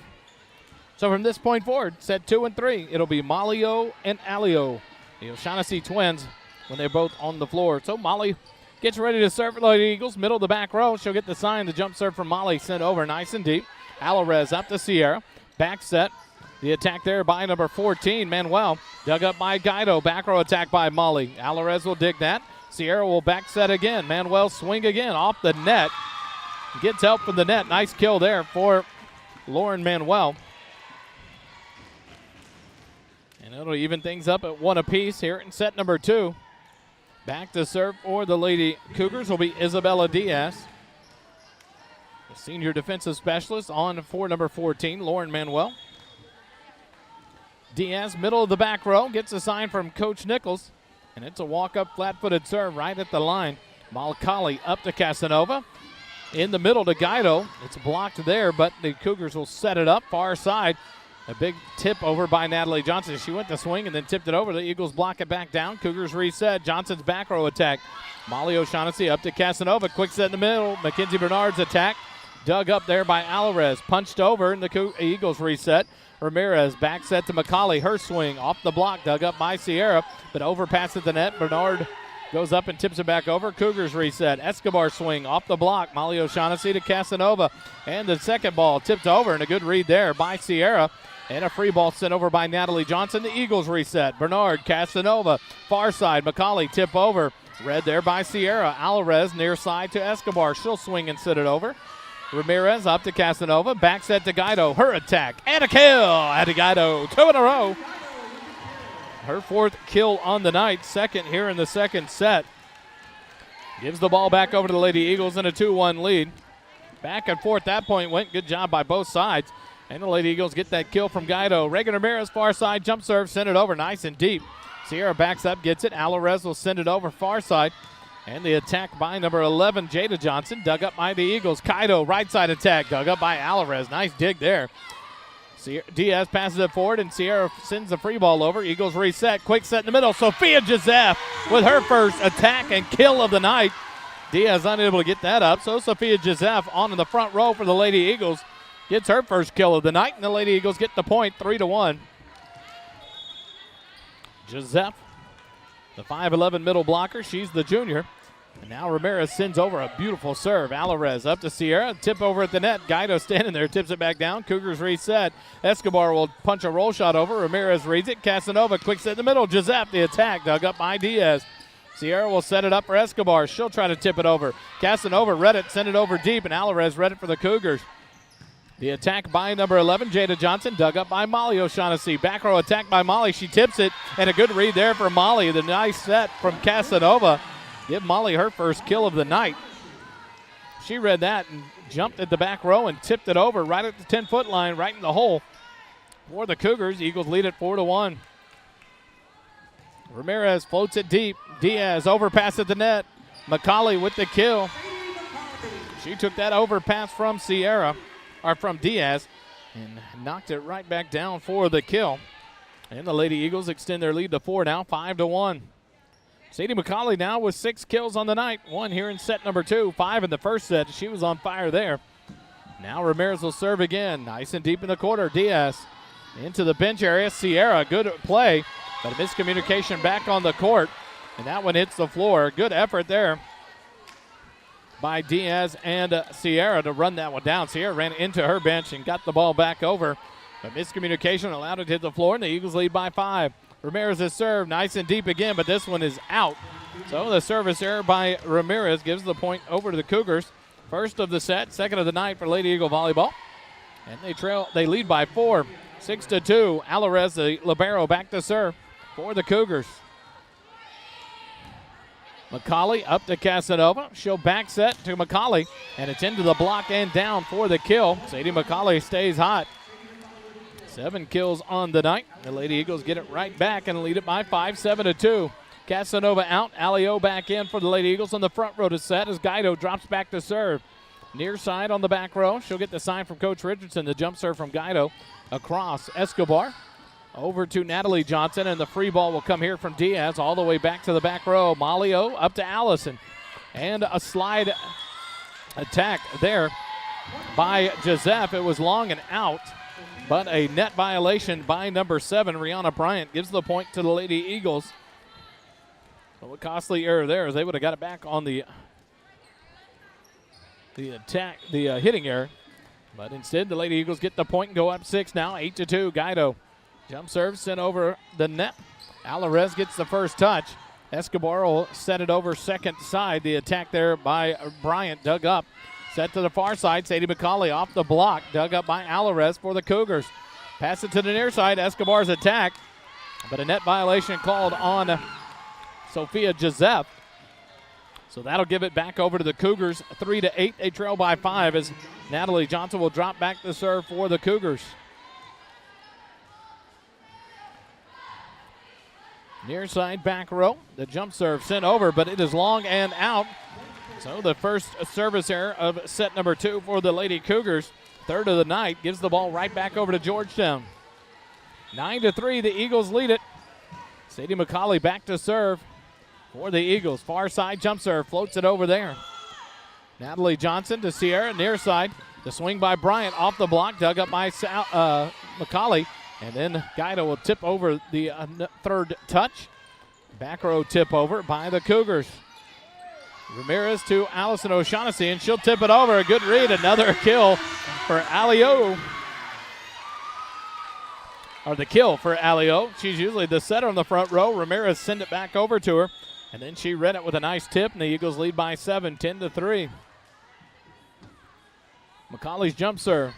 So from this point forward, set 2 and 3, it'll be Molly O and Alio, the O'Shaughnessy twins, when they're both on the floor. So Molly gets ready to serve for the Lady Eagles, middle of the back row. She'll get the sign. The jump serve from Molly sent over nice and deep. Alvarez up to Sierra. Back set. The attack there by number 14, Manuel. Dug up by Guido. Back row attack by Molly. Alvarez will dig that. Sierra will back set again. Manuel swing again off the net. Gets help from the net. Nice kill there for Lauren Manuel. And it'll even things up at 1 apiece here in set number 2. Back to serve for the Lady Cougars will be Isabella Diaz. The senior defensive specialist on for number 14, Lauren Manuel. Diaz, middle of the back row, gets a sign from Coach Nichols. And it's a walk-up flat-footed serve right at the line. Malakali up to Casanova. In the middle to Guido. It's blocked there, but the Cougars will set it up far side. A big tip over by Natalie Johnson. She went to swing and then tipped it over. The Eagles block it back down. Cougars reset. Johnson's back row attack. Molly O'Shaughnessy up to Casanova. Quick set in the middle. Mackenzie Bernard's attack. Dug up there by Alvarez. Punched over and the Eagles reset. Ramirez back set to McCauley. Her swing off the block. Dug up by Sierra, but overpass at the net. Bernard goes up and tips it back over. Cougars reset. Escobar swing off the block. Molly O'Shaughnessy to Casanova. And the second ball tipped over, and a good read there by Sierra. And a free ball sent over by Natalie Johnson. The Eagles reset. Bernard, Casanova, far side. McCauley tip over. Read there by Sierra. Alvarez near side to Escobar. She'll swing and sit it over. Ramirez up to Casanova. Back set to Guido. Her attack. And a kill. Addie Guido. 2 in a row. Her 4th kill on the night. Second here in the second set. Gives the ball back over to the Lady Eagles in a 2-1 lead. Back and forth that point went. Good job by both sides. And the Lady Eagles get that kill from Guido. Reagan Ramirez, far side, jump serve, send it over nice and deep. Sierra backs up, gets it. Alvarez will send it over far side. And the attack by number 11, Jada Johnson, dug up by the Eagles. Guido, right side attack, dug up by Alvarez. Nice dig there. Diaz passes it forward, and Sierra sends the free ball over. Eagles reset, quick set in the middle. Sophia Joseph with her first attack and kill of the night. Diaz unable to get that up, so Sophia Joseph on in the front row for the Lady Eagles. Gets her first kill of the night, and the Lady Eagles get the point, 3-1. Joseph, the 5'11 middle blocker, she's the junior. And now Ramirez sends over a beautiful serve. Alvarez up to Sierra, tip over at the net. Guido standing there, tips it back down. Cougars reset. Escobar will punch a roll shot over. Ramirez reads it. Casanova, quick set in the middle. Joseph, the attack, dug up by Diaz. Sierra will set it up for Escobar. She'll try to tip it over. Casanova read it, sent it over deep, and Alvarez read it for the Cougars. The attack by number 11, Jada Johnson, dug up by Molly O'Shaughnessy. Back row attack by Molly. She tips it, and a good read there for Molly. The nice set from Casanova. Give Molly her first kill of the night. She read that and jumped at the back row and tipped it over right at the 10-foot line, right in the hole. For the Cougars, Eagles lead it 4-1. Ramirez floats it deep. Diaz overpass at the net. McCauley with the kill. She took that overpass from Sierra. Or from Diaz, and knocked it right back down for the kill. And the Lady Eagles extend their lead to 4 now, 5-1. Sadie McCauley now with 6 kills on the night. 1 here in set number 2, 5 in the first set. She was on fire there. Now Ramirez will serve again. Nice and deep in the corner. Diaz into the bench area. Sierra, good play. but a miscommunication back on the court, and that one hits the floor. Good effort there by Diaz and Sierra to run that one down. Sierra ran into her bench and got the ball back over, but miscommunication allowed it to hit the floor, and the Eagles lead by 5. Ramirez's serve, nice and deep again, but this one is out. So the service error by Ramirez gives the point over to the Cougars. First of the set, second of the night for Lady Eagle Volleyball. And they lead by 4, 6-2. Alvarez, the libero, back to serve for the Cougars. McCauley up to Casanova. She'll back set to McCauley, and it's into the block and down for the kill. Sadie McCauley stays hot. 7 kills on the night. The Lady Eagles get it right back and lead it by 5, 7-2. Casanova out. Alio back in for the Lady Eagles on the front row to set as Guido drops back to serve. Near side on the back row. She'll get the sign from Coach Richardson. The jump serve from Guido across Escobar. Over to Natalie Johnson, and the free ball will come here from Diaz all the way back to the back row. Malio up to Allison. And a slide attack there by Joseph. It was long and out, but a net violation by number 7, Rihanna Bryant, gives the point to the Lady Eagles. So a costly error there as they would have got it back on the hitting error. But instead, the Lady Eagles get the point and go up 6 now, 8-2. Guido. Jump serve sent over the net. Alvarez gets the first touch. Escobar will set it over second side. The attack there by Bryant, dug up. Set to the far side. Sadie McCauley off the block. Dug up by Alvarez for the Cougars. Pass it to the near side. Escobar's attack. But a net violation called on Sophia Joseph. So that'll give it back over to the Cougars. 3-8. They trail by 5 as Natalie Johnson will drop back the serve for the Cougars. Near side back row. The jump serve sent over, but it is long and out. So the first service error of set number 2 for the Lady Cougars. Third of the night, gives the ball right back over to Georgetown. 9-3, the Eagles lead it. Sadie McCauley back to serve for the Eagles. Far side jump serve, floats it over there. Natalie Johnson to Sierra, near side. The swing by Bryant off the block, dug up by McCauley. And then Guido will tip over the third touch. Back row tip over by the Cougars. Ramirez to Allison O'Shaughnessy, and she'll tip it over. A good read, another kill for Alio. Or the kill for Alio. She's usually the setter on the front row. Ramirez sent it back over to her, and then she read it with a nice tip, and the Eagles lead by 7, 10-3. McCauley's jump serve.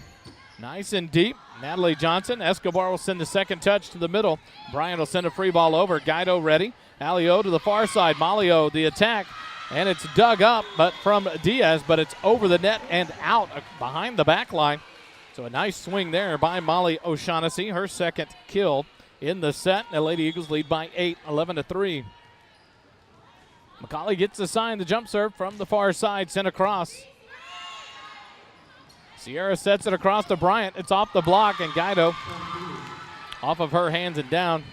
Nice and deep. Natalie Johnson. Escobar will send the second touch to the middle. Bryant will send a free ball over. Guido ready. Alio to the far side. Malio the attack. And it's dug up but from Diaz, but it's over the net and out behind the back line. So a nice swing there by Molly O'Shaughnessy. Her second kill in the set. The Lady Eagles lead by 8, 11-3. McCauley gets the sign. The jump serve from the far side sent across. Sierra sets it across to Bryant. It's off the block, and Guido off of her hands and down.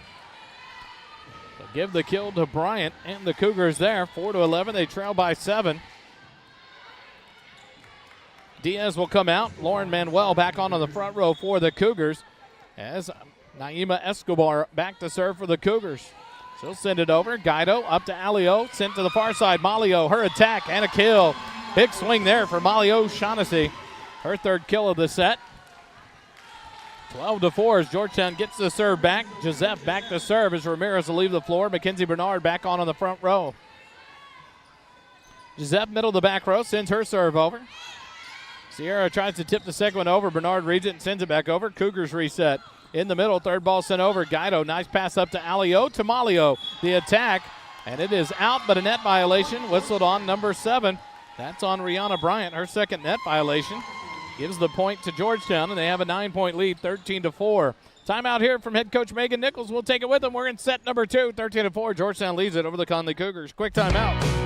So give the kill to Bryant and the Cougars there. 4-11. They trail by 7. Diaz will come out. Lauren Manuel back on the front row for the Cougars as Naima Escobar back to serve for the Cougars. She'll send it over. Guido up to Alio. Sent to the far side. Malio, her attack and a kill. Big swing there for Molly O'Shaughnessy. Her third kill of the set. 12-4 as Georgetown gets the serve back. Joseph back to serve as Ramirez will leave the floor. Mackenzie Bernard back on the front row. Joseph middle of the back row, sends her serve over. Sierra tries to tip the second one over. Bernard reads it and sends it back over. Cougars reset. In the middle, third ball sent over. Guido, nice pass up to Alio to Malio. The attack, and it is out, but a net violation whistled on number 7. That's on Rihanna Bryant, her second net violation. Gives the point to Georgetown, and they have a 9-point lead, 13-4. Timeout here from head coach Megan Nichols. We'll take it with them. We're in set number 2, 13-4. Georgetown leads it over the Connally Cougars. Quick timeout.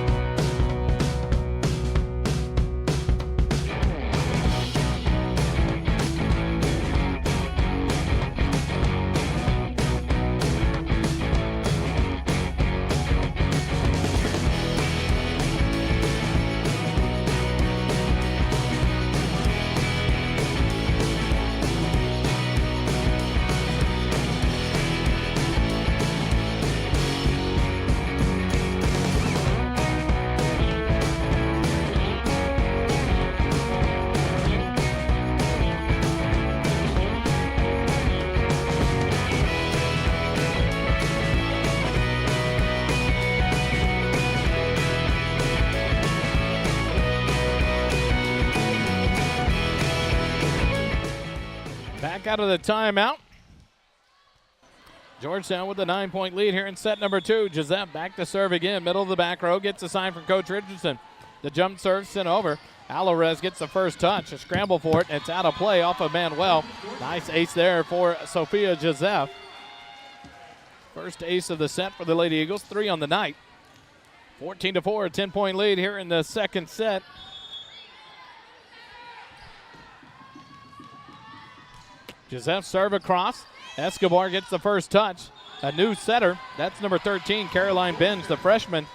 Back out of the timeout. Georgetown with a 9-point lead here in set number 2. Gisette back to serve again. Middle of the back row. Gets a sign from Coach Richardson. The jump serve sent over. Alvarez gets the first touch. A scramble for it. It's out of play off of Manuel. Nice ace there for Sophia Gisette. First ace of the set for the Lady Eagles. 3 on the night. 14-4, 10-point lead here in the second set. Gisette serve across. Escobar gets the first touch. A new setter. That's number 13, Caroline Benz, the freshman.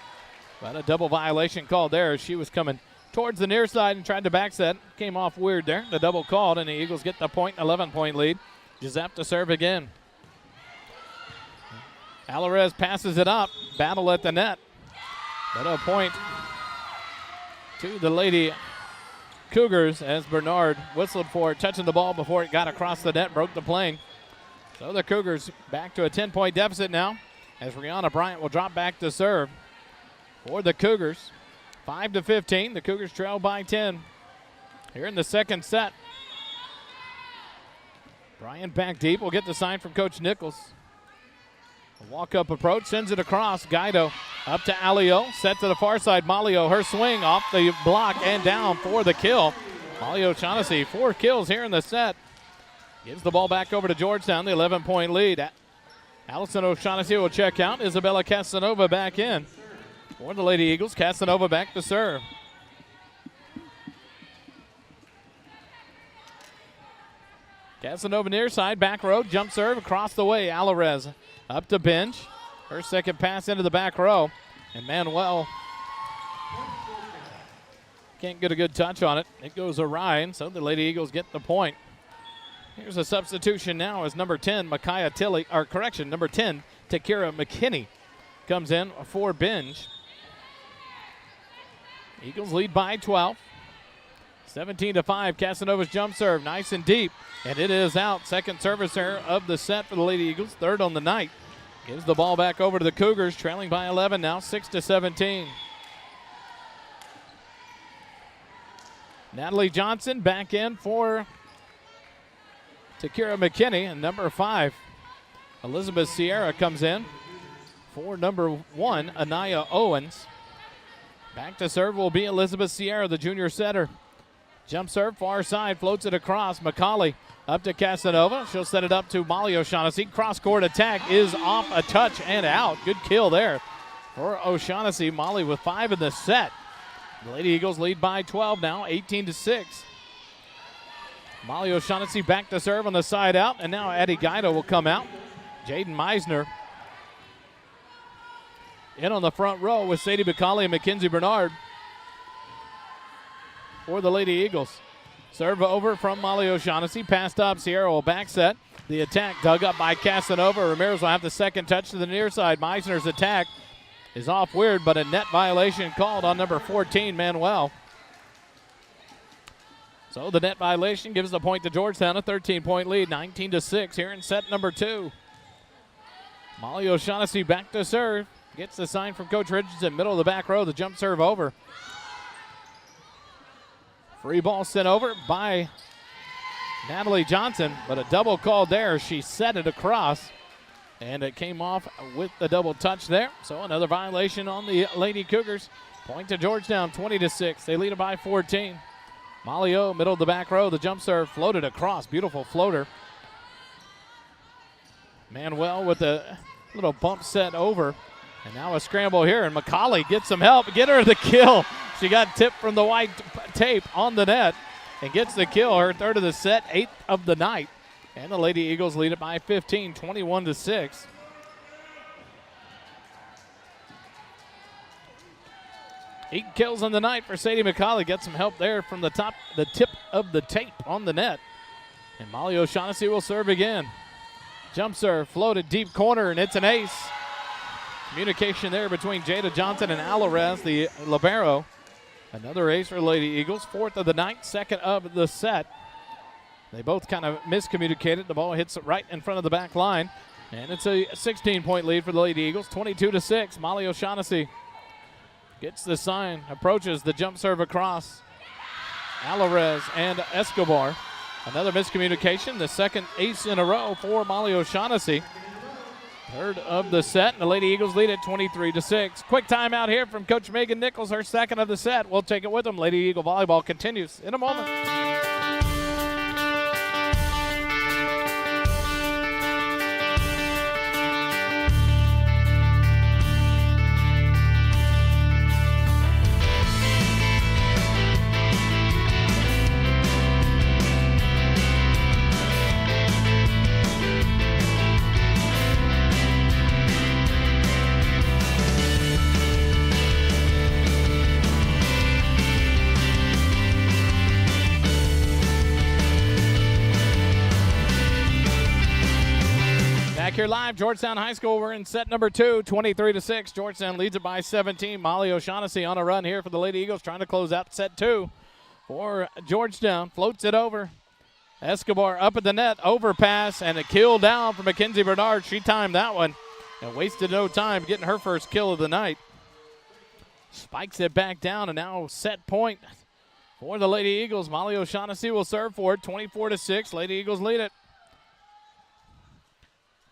But a double violation called there as she was coming towards the near side and tried to back set. Came off weird there. The double called, and the Eagles get the point, 11-point lead. Gisette to serve again. Alvarez passes it up. Battle at the net. But a point to the Lady Cougars as Bernard whistled for it, touching the ball before it got across the net, broke the plane. So the Cougars back to a 10-point deficit now as Rihanna Bryant will drop back to serve for the Cougars. 5-15, the Cougars trail by 10 here in the second set. Bryant back deep. We'll get the sign from Coach Nichols. A walk-up approach, sends it across. Guido up to Alio, set to the far side. Malio, her swing off the block and down for the kill. Molly O'Shaughnessy, 4 kills here in the set. Gives the ball back over to Georgetown, the 11-point lead. Allison O'Shaughnessy will check out. Isabella Casanova back in. For the Lady Eagles, Casanova back to serve. Casanova near side, back row, jump serve across the way. Alvarez up to Bench. Her second pass into the back row. And Manuel can't get a good touch on it. It goes awry, and so the Lady Eagles get the point. Here's a substitution now as number 10, number 10, Takira McKinney comes in for Bench. Eagles lead by 12. 17-5, Casanova's jump serve, nice and deep, and it is out. Second service error of the set for the Lady Eagles, 3rd on the night. Gives the ball back over to the Cougars, trailing by 11 now, 6-17. Natalie Johnson back in for Takira McKinney, and number 5, Elizabeth Sierra comes in for number 1, Anaya Owens. Back to serve will be Elizabeth Sierra, the junior setter. Jump serve, far side, floats it across. McCauley up to Casanova. She'll set it up to Molly O'Shaughnessy. Cross-court attack is off a touch and out. Good kill there for O'Shaughnessy. Molly with 5 in the set. The Lady Eagles lead by 12 now, 18-6. Molly O'Shaughnessy back to serve on the side out, and now Addie Guido will come out. Jaden Meisner in on the front row with Sadie McCauley and Mackenzie Bernard for the Lady Eagles. Serve over from Molly O'Shaughnessy. Passed up, Sierra will back set. The attack dug up by Casanova. Ramirez will have the second touch to the near side. Meisner's attack is off weird, but a net violation called on number 14, Manuel. So the net violation gives the point to Georgetown, a 13-point lead, 19-6 here in set number 2. Molly O'Shaughnessy back to serve. Gets the sign from Coach Richardson, middle of the back row, the jump serve over. Free ball sent over by Natalie Johnson, but a double called there. She set it across, and it came off with the double touch there. So another violation on the Lady Cougars. Point to Georgetown, 20-6. They lead it by 14. Molly O, middle of the back row, the jump serve floated across. Beautiful floater. Manuel with a little bump set over. And now a scramble here, and McCauley gets some help. Get her the kill. She got tipped from the white tape on the net and gets the kill. Her 3rd of the set, 8th of the night. And the Lady Eagles lead it by 15, 21-6. Eight kills on the night for Sadie McCauley. Gets some help there from the tip of the tape on the net. And Molly O'Shaughnessy will serve again. Jump serve, floated deep corner, and it's an ace. Communication there between Jada Johnson and Alvarez, the libero. Another ace for the Lady Eagles, 4th of the night, 2nd of the set. They both kind of miscommunicated. The ball hits right in front of the back line. And it's a 16-point lead for the Lady Eagles, 22-6. Molly O'Shaughnessy gets the sign, approaches the jump serve across. Alvarez and Escobar Another miscommunication, the second ace in a row for Molly O'Shaughnessy. Third of the set, and the Lady Eagles lead at 23-6. Quick timeout here from Coach Megan Nichols, her second of the set. We'll take it with them. Lady Eagle volleyball continues in a moment. Here live, Georgetown High School. We're in set number 2, 23-6. Georgetown leads it by 17. Molly O'Shaughnessy on a run here for the Lady Eagles, trying to close out set 2 for Georgetown. Floats it over. Escobar up at the net, overpass, and a kill down for Mackenzie Bernard. She timed that one and wasted no time getting her first kill of the night. Spikes it back down, and now set point for the Lady Eagles. Molly O'Shaughnessy will serve for it, 24-6. Lady Eagles lead it.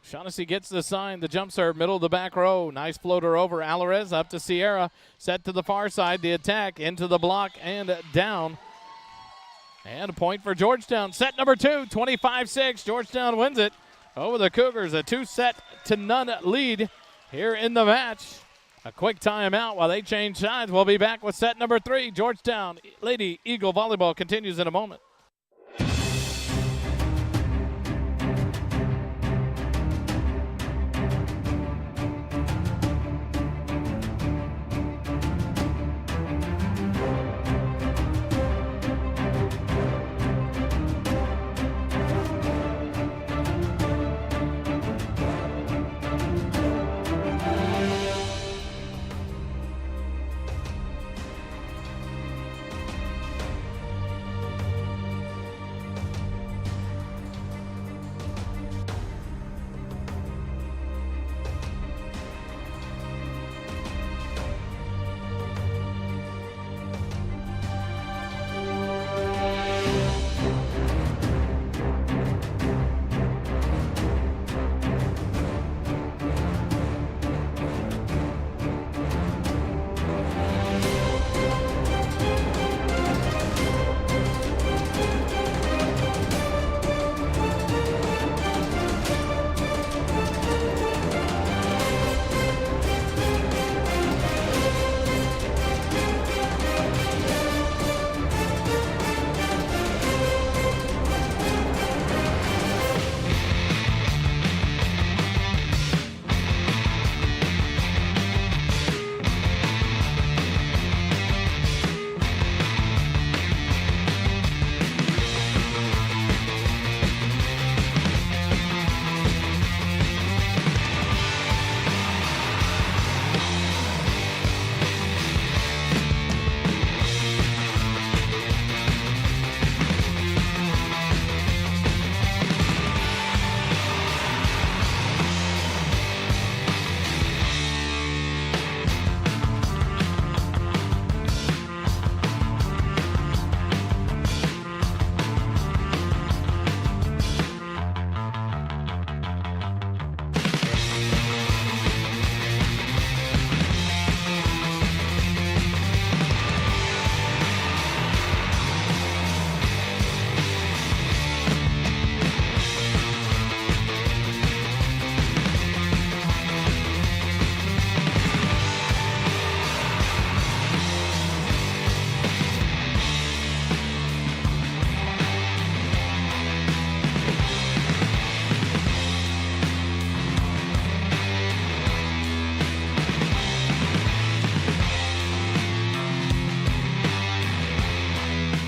Shaughnessy gets the sign, the jump serve, middle of the back row. Nice floater over Alvarez, up to Sierra. Set to the far side, the attack into the block and down. And a point for Georgetown. Set number 2, 25-6. Georgetown wins it over the Cougars. A 2-0 lead here in the match. A quick timeout while they change sides. We'll be back with set number 3. Georgetown Lady Eagle volleyball continues in a moment.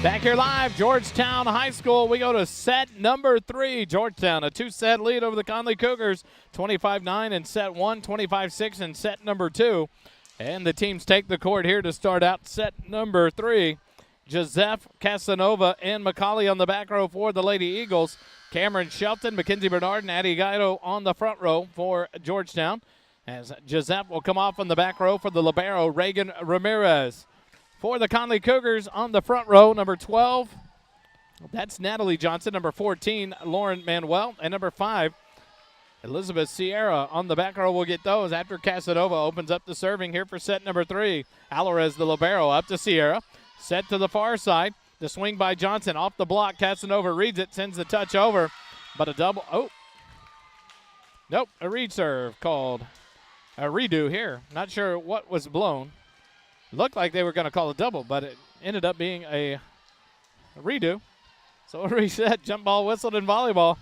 Back here live, Georgetown High School. We go to set number 3. Georgetown, a 2-set lead over the Connally Cougars, 25-9 in set 1, 25-6 in set number 2. And the teams take the court here to start out set number 3. Joseph Casanova and McCauley on the back row for the Lady Eagles. Cameron Shelton, Mackenzie Bernard, and Addie Guido on the front row for Georgetown. As Joseph will come off on the back row for the libero, Reagan Ramirez. For the Connally Cougars on the front row, number 12, That's Natalie Johnson, number 14, Lauren Manuel, and number 5, Elizabeth Sierra. On the back row will get those after Casanova opens up the serving here for set number 3. Alvarez, the libero, up to Sierra. Set to the far side. The swing by Johnson off the block. Casanova reads it, sends the touch over, but a double. Oh, nope, a read serve called. A redo here. Not sure what was blown. Looked like they were going to call a double, but it ended up being a redo. So a reset, jump ball whistled in volleyball.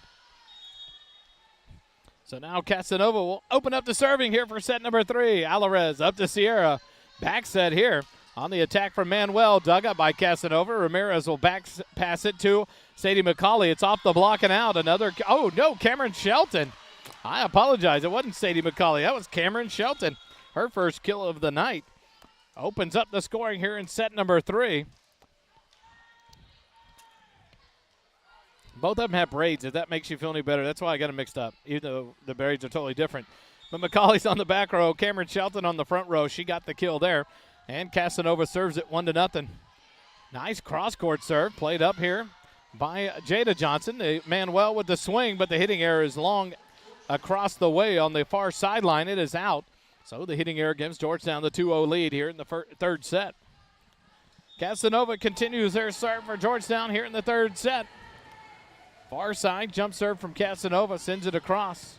So now Casanova will open up the serving here for set number 3. Alvarez up to Sierra. Back set here on the attack from Manuel. Dug up by Casanova. Ramirez will back pass it to Sadie McCauley. It's off the block and out. Another, oh no, Cameron Shelton. I apologize. It wasn't Sadie McCauley. That was Cameron Shelton. Her first kill of the night. Opens up the scoring here in set number 3. Both of them have braids, if that makes you feel any better. That's why I got them mixed up, even though the braids are totally different. But McCauley's on the back row. Cameron Shelton on the front row. She got the kill there. And Casanova serves it 1-0. Nice cross-court serve played up here by Jada Johnson. Manuel with the swing, but the hitting error is long across the way on the far sideline. It is out. So the hitting error gives Georgetown the 2-0 lead here in the third set. Casanova continues their serve for Georgetown here in the third set. Far side, jump serve from Casanova, sends it across.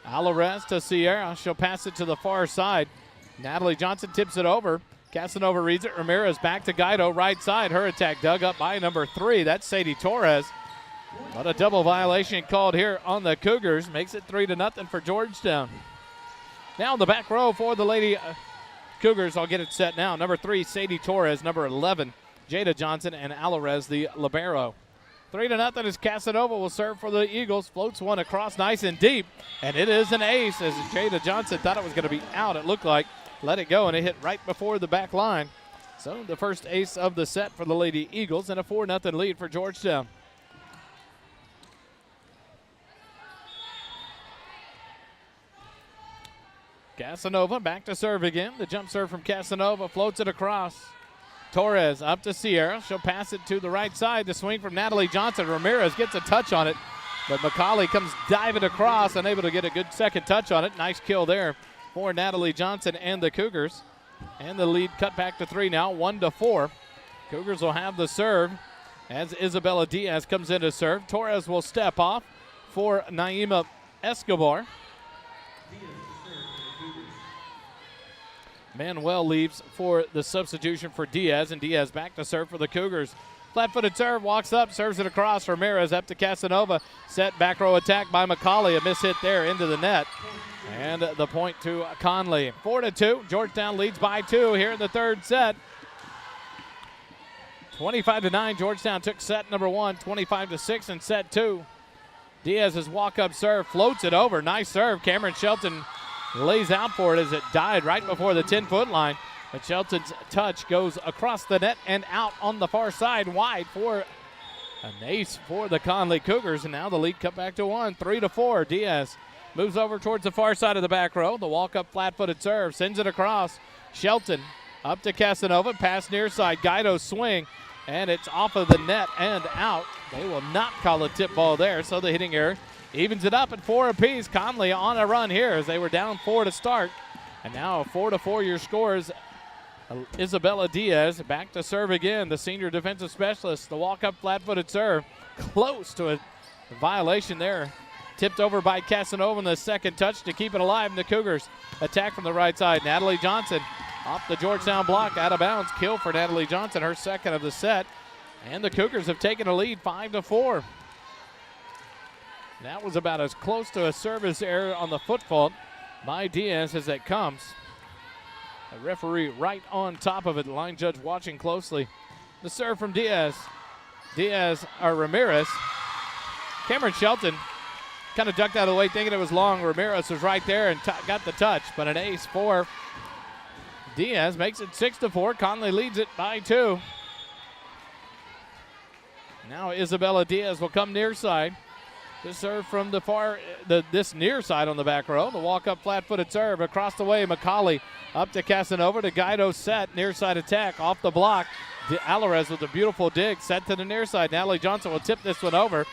Alvarez to Sierra. She'll pass it to the far side. Natalie Johnson tips it over. Casanova reads it. Ramirez back to Guido, right side. Her attack dug up by number 3. That's Sadie Torres. But a double violation called here on the Cougars. Makes it 3-0 for Georgetown. Now in the back row for the Lady Cougars. I'll get it set now. Number 3, Sadie Torres. Number 11, Jada Johnson. And Alvarez, the libero. 3-0 as Casanova will serve for the Eagles. Floats one across nice and deep. And it is an ace as Jada Johnson thought it was going to be out. It looked like. Let it go, and it hit right before the back line. So the first ace of the set for the Lady Eagles and a 4-0 lead for Georgetown. Casanova back to serve again. The jump serve from Casanova floats it across. Torres up to Sierra. She'll pass it to the right side. The swing from Natalie Johnson. Ramirez gets a touch on it, but McCauley comes diving across, unable to get a good second touch on it. Nice kill there for Natalie Johnson and the Cougars. And the lead cut back to 3 now, 1-4. Cougars will have the serve as Isabella Diaz comes in to serve. Torres will step off for Naima Escobar. Manuel leaves for the substitution for Diaz, and Diaz back to serve for the Cougars. Flat-footed serve, walks up, serves it across. Ramirez up to Casanova. Set back row attack by McCauley. A miss hit there into the net. And the point to Connally. 4-2. Georgetown leads by 2 here in the third set. 25-9. Georgetown took set number 1. 25-6 in set 2. Diaz's walk-up serve floats it over. Nice serve. Cameron Shelton lays out for it as it died right before the 10-foot line. But Shelton's touch goes across the net and out on the far side wide for an ace for the Connally Cougars. And now the lead cut back to 1, 3-4. Diaz moves over towards the far side of the back row. The walk-up flat-footed serve sends it across. Shelton up to Casanova. Pass near side. Guido swing. And it's off of the net and out. They will not call a tip ball there. So the hitting error evens it up at 4 apiece. Connally on a run here as they were down 4 to start. And now a 4-4 your scores. Isabella Diaz back to serve again. The senior defensive specialist. The walk-up flat-footed serve. Close to a violation there. Tipped over by Casanova in the second touch to keep it alive. And the Cougars attack from the right side. Natalie Johnson off the Georgetown block. Out of bounds. Kill for Natalie Johnson. Her second of the set. And the Cougars have taken a lead 5-4. That was about as close to a service error on the foot fault by Diaz as it comes. A referee right on top of it. The line judge watching closely. The serve from Diaz. Ramirez. Cameron Shelton kind of ducked out of the way thinking it was long. Ramirez was right there and got the touch, but an ace for Diaz makes it 6-4. Connally leads it by 2. Now Isabella Diaz will come near side. The serve from this near side on the back row. The walk-up flat-footed serve across the way. McCauley up to Casanova to Guido set. Near side attack off the block. Alvarez with a beautiful dig, set to the near side. Natalie Johnson will tip this one over.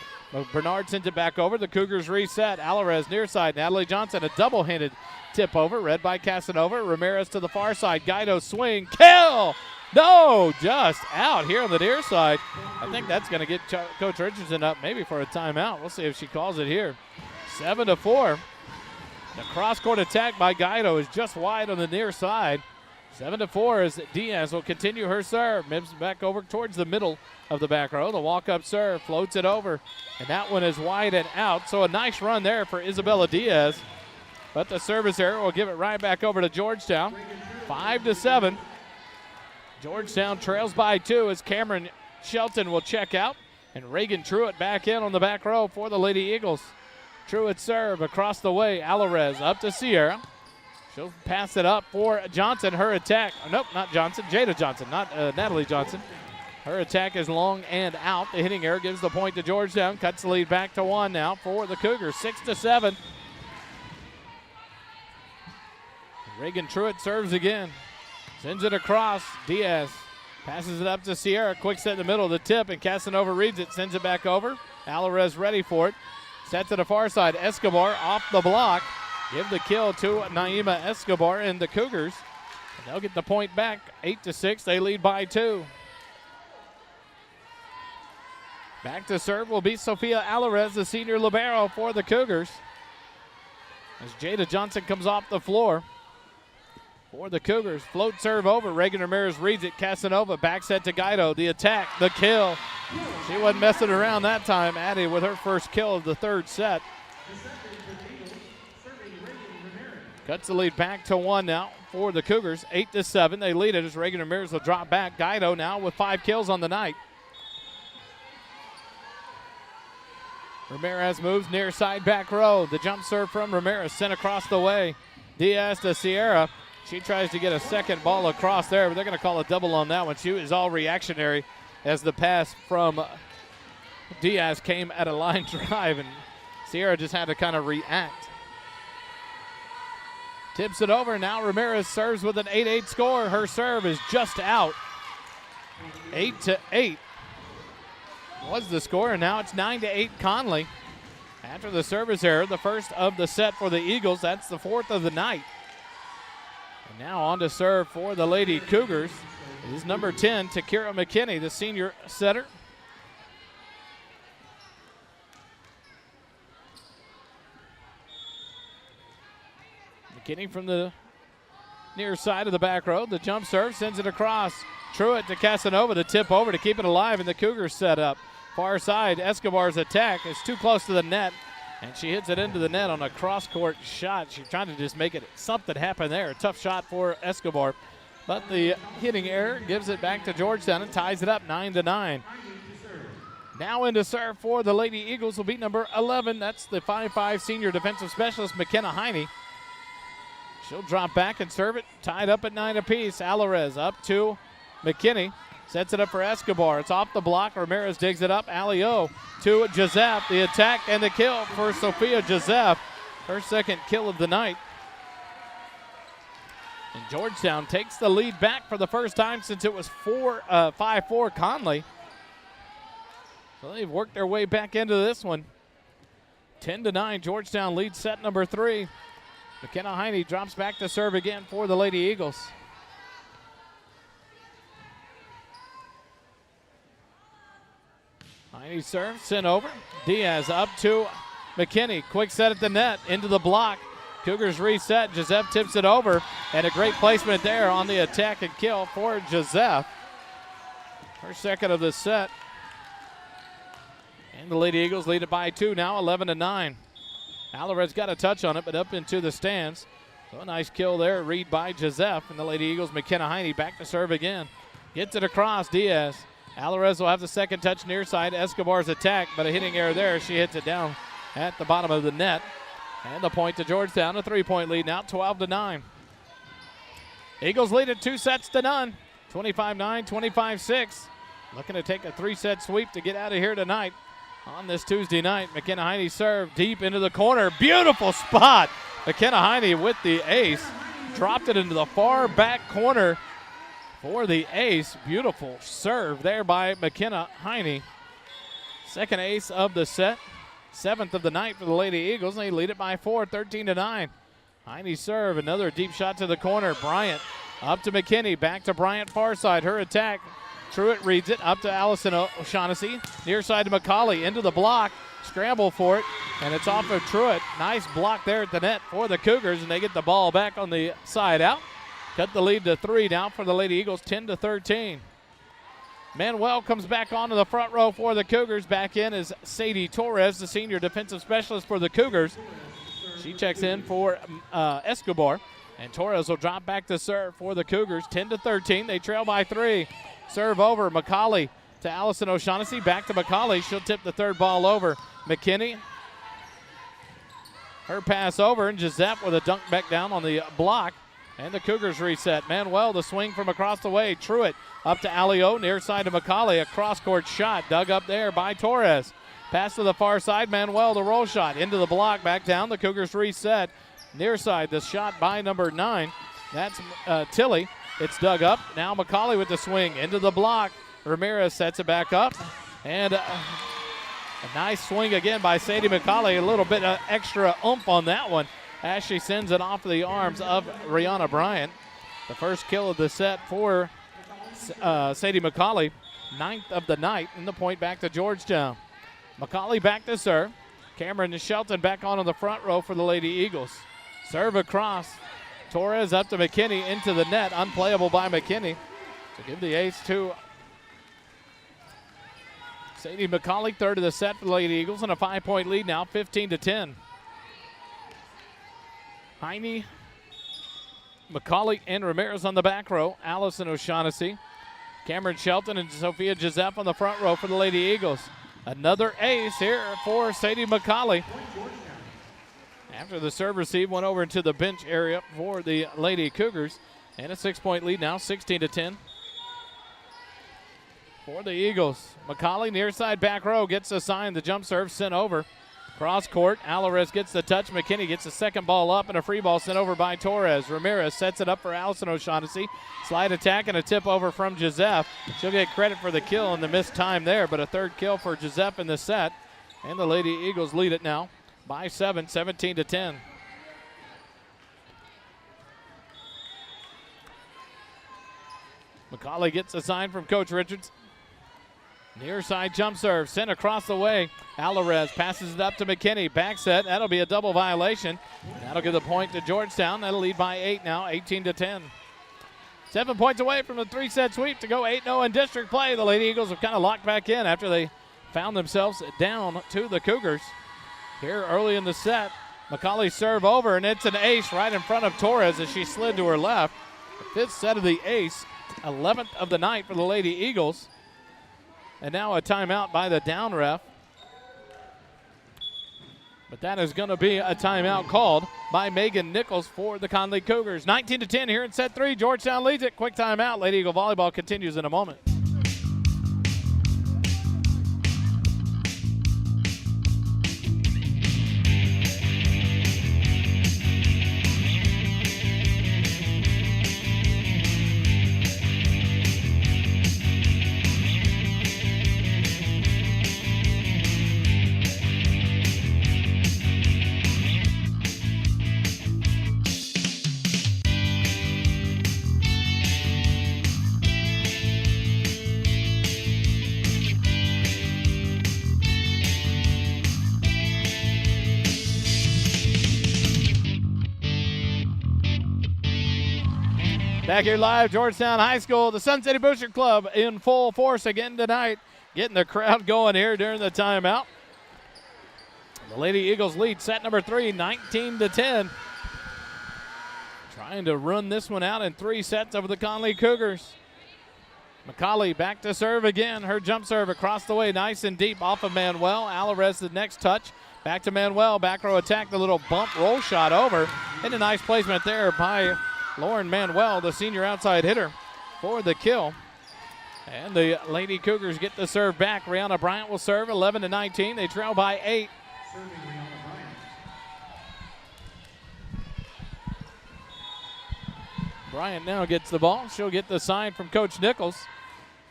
Bernard sends it back over. The Cougars reset. Alvarez near side. Natalie Johnson, a double-handed tip over, read by Casanova. Ramirez to the far side. Guido swing. Kill! No, just out here on the near side. I think that's going to get Coach Richardson up maybe for a timeout. We'll see if she calls it here. 7-4. The cross-court attack by Guido is just wide on the near side. 7-4 as Diaz will continue her serve. Mims back over towards the middle of the back row. The walk-up serve floats it over, and that one is wide and out. So a nice run there for Isabella Diaz. But the service error will give it right back over to Georgetown. 5-7. Georgetown trails by 2 as Cameron Shelton will check out, and Reagan Truitt back in on the back row for the Lady Eagles. Truitt serve across the way. Alvarez up to Sierra. She'll pass it up for Johnson. Her attack, nope, not Johnson, Jada Johnson, not Natalie Johnson. Her attack is long and out. The hitting error gives the point to Georgetown. Cuts the lead back to 1 now for the Cougars. 6-7. Reagan Truitt serves again. Sends it across. Diaz passes it up to Sierra. Quick set in the middle. The tip, and Casanova reads it. Sends it back over. Alvarez ready for it. Set to the far side. Escobar off the block. Give the kill to Naima Escobar and the Cougars. And they'll get the point back. 8-6. They lead by 2. Back to serve will be Sophia Alvarez, the senior libero for the Cougars. As Jada Johnson comes off the floor for the Cougars. Float serve over. Reagan Ramirez reads it. Casanova back set to Guido. The attack, the kill. She wasn't messing around that time. Addie with her first kill of the third set. Cuts the lead back to 1 now for the Cougars. 8-7. They lead it as Reagan Ramirez will drop back. Guido now with 5 kills on the night. Ramirez moves near side back row. The jump serve from Ramirez sent across the way. Diaz to Sierra. She tries to get a second ball across there, but they're going to call a double on that one. She is all reactionary as the pass from Diaz came at a line drive, and Sierra just had to kind of react. Tips it over. Now Ramirez serves with an 8-8 score. Her serve is just out. 8-8 was the score, and now it's 9-8 Connally. After the service error, the first of the set for the Eagles. That's the 4th of the night. And now on to serve for the Lady Cougars is number 10, Takira McKinney, the senior setter. McKinney from the near side of the back row. The jump serve sends it across. Truitt to Casanova, the tip over to keep it alive, and the Cougars set up. Far side, Escobar's attack is too close to the net, and she hits it into the net on a cross-court shot. She's trying to just make it something happen there. A tough shot for Escobar, but the hitting error gives it back to Georgetown and ties it up 9-9. Now into serve for the Lady Eagles will be number 11. That's the 5'5" senior defensive specialist, McKenna Heine. She'll drop back and serve it, tied up at 9 apiece. Alvarez up to McKinney. Sets it up for Escobar. It's off the block. Ramirez digs it up. Alley-O to Joseph. The attack and the kill for Sophia Joseph. Her second kill of the night. And Georgetown takes the lead back for the first time since it was 5-4 Connally. So they've worked their way back into this one. 10-9. Georgetown leads set number 3. McKenna Heine drops back to serve again for the Lady Eagles. Heine serves, sent over. Diaz up to McKinney. Quick set at the net, into the block. Cougars reset. Joseph tips it over, and a great placement there on the attack and kill for Joseph. Her second of the set. And the Lady Eagles lead it by 2 now, 11-9. Alvarez got a touch on it, but up into the stands. So a nice kill there, read by Joseph. And the Lady Eagles, McKenna Heine, back to serve again. Gets it across, Diaz. Alvarez will have the second touch near side. Escobar's attack, but a hitting error there. She hits it down at the bottom of the net. And the point to Georgetown, a 3-point lead now, 12-9. Eagles lead it 2-0. 25-9, 25-6. Looking to take a 3-set sweep to get out of here tonight on this Tuesday night. McKenna Heine serve deep into the corner. Beautiful spot. McKenna Heine with the ace. Dropped it into the far back corner. for the ace. Beautiful serve there by McKenna Heine. Second ace of the set. 7th of the night for the Lady Eagles, and they lead it by 4, 13-9. Heine serve, another deep shot to the corner. Bryant up to McKinney, back to Bryant far side. Her attack. Truitt reads it up to Allison O'Shaughnessy. Near side to McCauley, into the block. Scramble for it, and it's off of Truitt. Nice block there at the net for the Cougars, and they get the ball back on the side out. Cut the lead to 3 now for the Lady Eagles, 10-13. Manuel comes back onto the front row for the Cougars. Back in is Sadie Torres, the senior defensive specialist for the Cougars. She checks in for Escobar, and Torres will drop back to serve for the Cougars. 10-13, they trail by 3. Serve over, McCauley to Allison O'Shaughnessy, back to McCauley. She'll tip the third ball over. McKinney, her pass over, and Giuseppe with a dunk back down on the block. And the Cougars reset. Manuel, the swing from across the way. Truitt up to Alio, near side to McCauley. A cross-court shot dug up there by Torres. Pass to the far side. Manuel, the roll shot into the block, back down. The Cougars reset. Near side, the shot by number 9. That's Tilly. It's dug up. Now McCauley with the swing into the block. Ramirez sets it back up. And a nice swing again by Sadie McCauley. A little bit of extra oomph on that one as she sends it off the arms of Rihanna Bryant. The first kill of the set for Sadie McCauley. 9th of the night, and the point back to Georgetown. McCauley back to serve. Cameron Shelton back on the front row for the Lady Eagles. Serve across. Torres up to McKinney into the net. Unplayable by McKinney. To give the ace to Sadie McCauley, third of the set for the Lady Eagles, and a 5-point lead now, 15-10. Heine, McCauley, and Ramirez on the back row. Allison O'Shaughnessy, Cameron Shelton, and Sophia Giuseppe on the front row for the Lady Eagles. Another ace here for Sadie McCauley. After the serve receive, went over into the bench area for the Lady Cougars. And a 6-point lead now, 16-10. For the Eagles. McCauley, near side back row, gets the sign. The jump serve sent over. Cross court. Alvarez gets the touch. McKinney gets the second ball up, and a free ball sent over by Torres. Ramirez sets it up for Allison O'Shaughnessy. Slide attack and a tip over from Giuseppe. She'll get credit for the kill and the missed time there, but a third kill for Giuseppe in the set. And the Lady Eagles lead it now by 7, 17-10. McCauley gets a sign from Coach Richards. Near side jump serve sent across the way. Alvarez passes it up to McKinney. Back set. That'll be a double violation. That'll give the point to Georgetown. That'll lead by 8 now, 18-10. 7 points away from the 3-set sweep to go 8-0 in district play. The Lady Eagles have kind of locked back in after they found themselves down to the Cougars. Here early in the set, McCauley serve over, and it's an ace right in front of Torres as she slid to her left. The 5th set of the ace, 11th of the night for the Lady Eagles. And now a timeout by the down ref. But that is going to be a timeout called by Megan Nichols for the Connally Cougars. 19-10 here in set 3. Georgetown leads it. Quick timeout. Lady Eagle volleyball continues in a moment. Back here live, Georgetown High School, the Sun City Booster Club in full force again tonight, getting the crowd going here during the timeout. The Lady Eagles lead set number 3, 19-10. Trying to run this one out in 3 sets over the Connally Cougars. McCauley back to serve again. Her jump serve across the way, nice and deep off of Manuel. Alvarez the next touch. Back to Manuel, back row attack, the little bump roll shot over. And a nice placement there by Lauren Manuel, the senior outside hitter, for the kill. And the Lady Cougars get the serve back. Rihanna Bryant will serve 11-19. They trail by 8.
Serving Rihanna Bryant.
Bryant now gets the ball. She'll get the sign from Coach Nichols.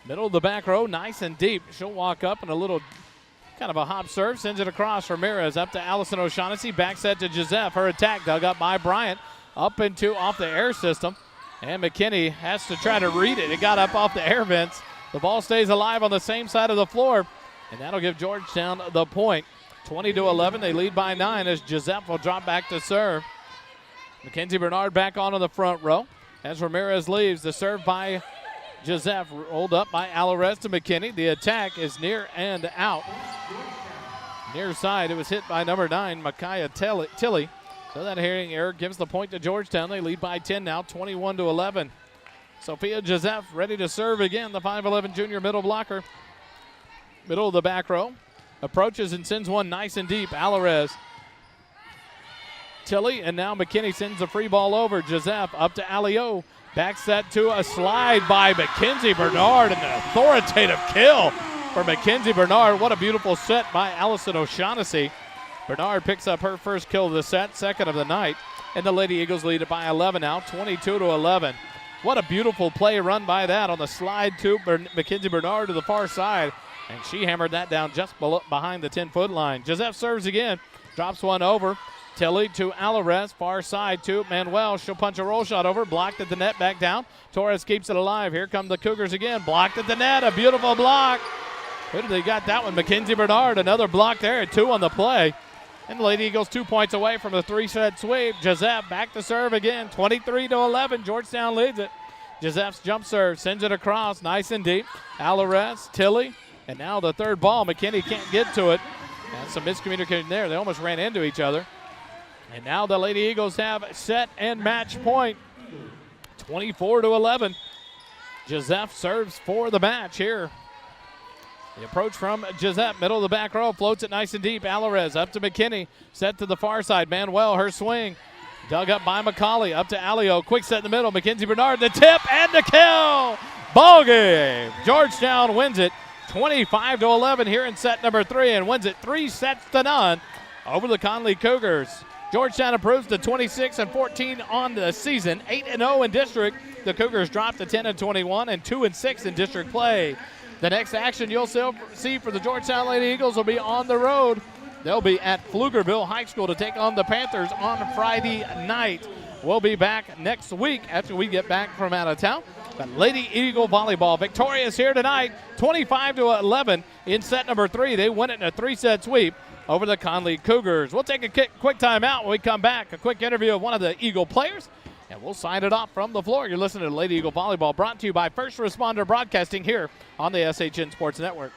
Middle of the back row, nice and deep. She'll walk up and a little kind of a hop serve, sends it across. Ramirez up to Allison O'Shaughnessy. Back set to Joseph. Her attack dug up by Bryant. Up into off the air system. And McKinney has to try to read it. It got up off the air vents. The ball stays alive on the same side of the floor. And that'll give Georgetown the point. 20-11. They lead by 9 as Joseph will drop back to serve. Mackenzie Bernard back on the front row. As Ramirez leaves, the serve by Joseph rolled up by Alvarez to McKinney. The attack is near and out. Near side, it was hit by number 9, Micaiah Tilley. So that hearing error gives the point to Georgetown. They lead by 10 now, 21-11. Sophia Joseph ready to serve again, the 5'11 junior middle blocker. Middle of the back row. Approaches and sends one nice and deep. Alvarez. Tilley, and now McKinney sends the free ball over. Joseph up to Alio. Back set to a slide by Mackenzie Bernard, and an authoritative kill for Mackenzie Bernard. What a beautiful set by Allison O'Shaughnessy. Bernard picks up her first kill of the set, second of the night, and the Lady Eagles lead it by 11 now, 22-11. What a beautiful play run by that on the slide to Mackenzie Bernard to the far side, and she hammered that down just behind the 10-foot line. Joseph serves again, drops one over. Tilley to Alvarez, far side to Manuel. She'll punch a roll shot over, blocked at the net, back down. Torres keeps it alive. Here come the Cougars again, blocked at the net, a beautiful block. Who did they got that one? Mackenzie Bernard, another block there, 2 on the play. And the Lady Eagles 2 points away from the 3-set sweep. Joseph back to serve again, 23-11. Georgetown leads it. Joseph's jump serve sends it across, nice and deep. Alvarez, Tilley, and now the third ball. McKinney can't get to it. And some miscommunication there. They almost ran into each other. And now the Lady Eagles have set and match point, 24-11. Joseph serves for the match here. The approach from Joseph, middle of the back row, floats it nice and deep. Alvarez up to McKinney, set to the far side. Manuel, her swing, dug up by McCauley, up to Alio. Quick set in the middle. Mackenzie Bernard, the tip and the kill. Ball game. Georgetown wins it 25-11 here in set number 3 and wins it 3-0 over the Connally Cougars. Georgetown improves to 26-14 on the season, 8-0 in district. The Cougars drop to 10-21 and 2-6 in district play. The next action you'll see for the Georgetown Lady Eagles will be on the road. They'll be at Pflugerville High School to take on the Panthers on Friday night. We'll be back next week after we get back from out of town. But Lady Eagle Volleyball victorious here tonight, 25-11 in set number 3. They win it in a 3-set sweep over the Connally Cougars. We'll take a quick timeout when we come back. A quick interview of one of the Eagle players, and we'll sign it off from the floor. You're listening to Lady Eagle Volleyball, brought to you by First Responder Broadcasting here on the SHN Sports Network.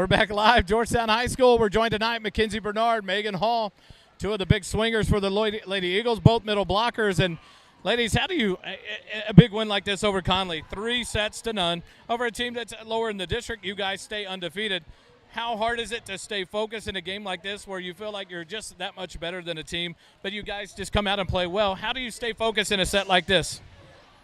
We're back live, Georgetown High School. We're joined tonight, Mackenzie Bernard, Megan Hall, two of the big swingers for the Lady Eagles, both middle blockers. And ladies, how do you, a big win like this over Connally, 3-0 over a team that's lower in the district, you guys stay undefeated. How hard is it to stay focused in a game like this where you feel like you're just that much better than a team, but you guys just come out and play well? How do you stay focused in a set like this?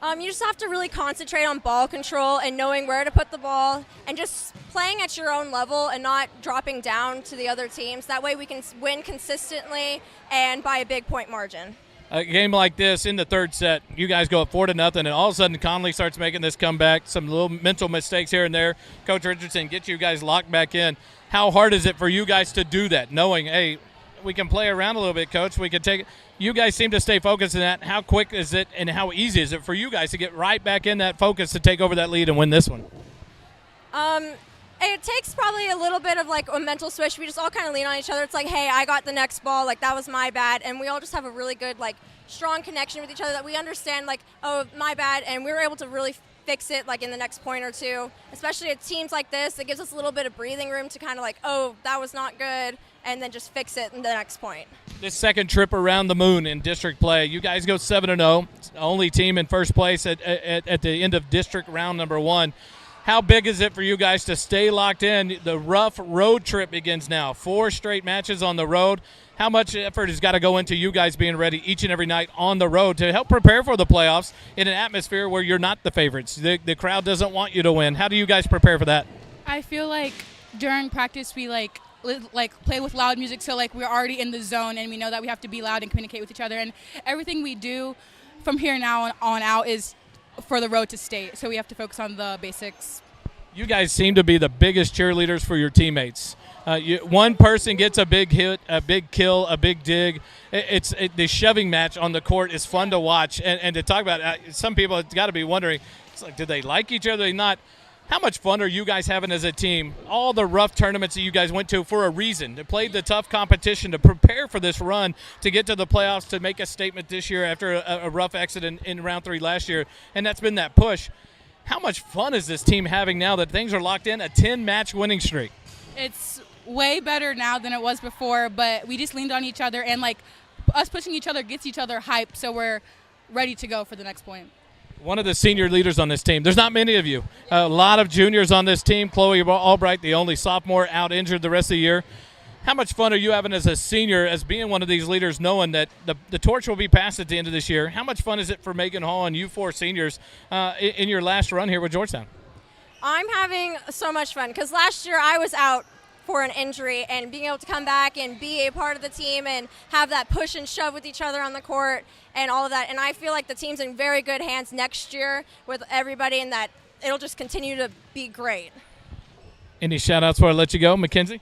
You just have to really concentrate on ball control and knowing where to put the ball and just playing at your own level and not dropping down to the other teams. That way we can win consistently and by a big point margin.
A game like this in the third set, you guys go up 4-0, and all of a sudden Connally starts making this comeback, some little mental mistakes here and there. Coach Richardson gets you guys locked back in. How hard is it for you guys to do that, knowing, hey, we can play around a little bit, Coach. We can take it. You guys seem to stay focused in that. How quick is it and how easy is it for you guys to get right back in that focus to take over that lead and win this one?
It takes probably a little bit of like a mental switch. We just all kind of lean on each other. It's like, hey, I got the next ball. Like, that was my bad. And we all just have a really good, like, strong connection with each other that we understand, like, oh, my bad. And we were able to really fix it, like, in the next point or two. Especially at teams like this, it gives us a little bit of breathing room to kind of like, oh, that was not good, and then just fix it in the next point.
This second trip around the moon in district play, you guys go 7-0, only team in first place at the end of district round number 1. How big is it for you guys to stay locked in? The rough road trip begins now. 4 straight matches on the road. How much effort has got to go into you guys being ready each and every night on the road to help prepare for the playoffs in an atmosphere where you're not the favorites? The crowd doesn't want you to win. How do you guys prepare for that?
I feel like during practice we play with loud music, so like we're already in the zone and we know that we have to be loud and communicate with each other, and everything we do from here now on out is for the road to state, so we have to focus on the basics.
You guys seem to be the biggest cheerleaders for your teammates. One person gets a big hit, a big kill, a big dig. The shoving match on the court is fun to watch and to talk about. Some people have got to be wondering, it's like, do they like each other? They not. How much fun are you guys having as a team? All the rough tournaments that you guys went to for a reason, to play the tough competition, to prepare for this run, to get to the playoffs, to make a statement this year after a rough exit in round 3 last year, and that's been that push. How much fun is this team having now that things are locked in, a 10-match winning streak?
It's way better now than it was before, but we just leaned on each other, and like us pushing each other gets each other hyped, so we're ready to go for the next point.
One of the senior leaders on this team. There's not many of you. A lot of juniors on this team. Chloe Albright, the only sophomore, out injured the rest of the year. How much fun are you having as a senior, as being one of these leaders, knowing that the torch will be passed at the end of this year? How much fun is it for Megan Hall and you 4 seniors in your last run here with Georgetown?
I'm having so much fun because last year I was out for an injury, and being able to come back and be a part of the team and have that push and shove with each other on the court and all of that. And I feel like the team's in very good hands next year with everybody, and that it'll just continue to be great.
Any shout-outs before I let you go, Mackenzie?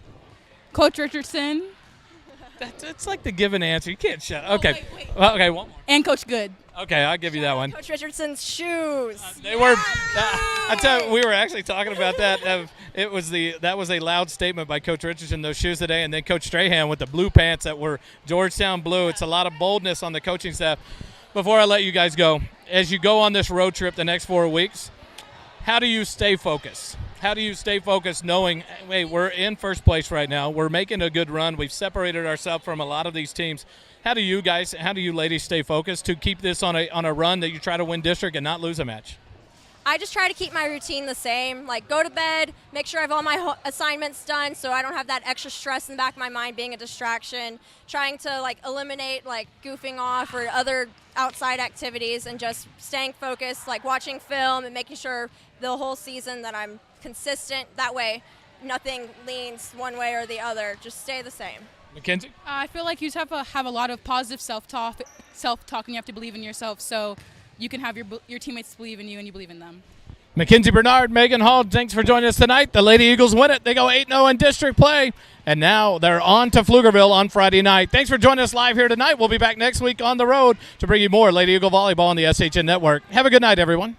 Coach Richardson.
That's like the given answer. You can't shout. Okay.
Wait.
Well, okay, one more.
And Coach Good.
Okay, I'll give you that one.
Coach Richardson's shoes.
They were. I tell you, we were actually talking about that. That was a loud statement by Coach Richardson. Those shoes today, and then Coach Strahan with the blue pants that were Georgetown blue. It's a lot of boldness on the coaching staff. Before I let you guys go, as you go on this road trip the next 4 weeks, how do you stay focused? How do you stay focused knowing, hey, we're in first place right now. We're making a good run. We've separated ourselves from a lot of these teams. How do you ladies stay focused to keep this on a run that you try to win district and not lose a match?
I just try to keep my routine the same, like go to bed, make sure I have all my assignments done so I don't have that extra stress in the back of my mind being a distraction, trying to like eliminate like goofing off or other outside activities and just staying focused, like watching film and making sure the whole season that I'm consistent. That way nothing leans one way or the other, just stay the same.
Mackenzie?
I feel like you have to have a lot of positive self-talk, and you have to believe in yourself, so you can have your teammates believe in you and you believe in them.
Mackenzie Bernard, Megan Hall, thanks for joining us tonight. The Lady Eagles win it. They go 8-0 in district play, and now they're on to Pflugerville on Friday night. Thanks for joining us live here tonight. We'll be back next week on the road to bring you more Lady Eagle Volleyball on the SHN Network. Have a good night, everyone.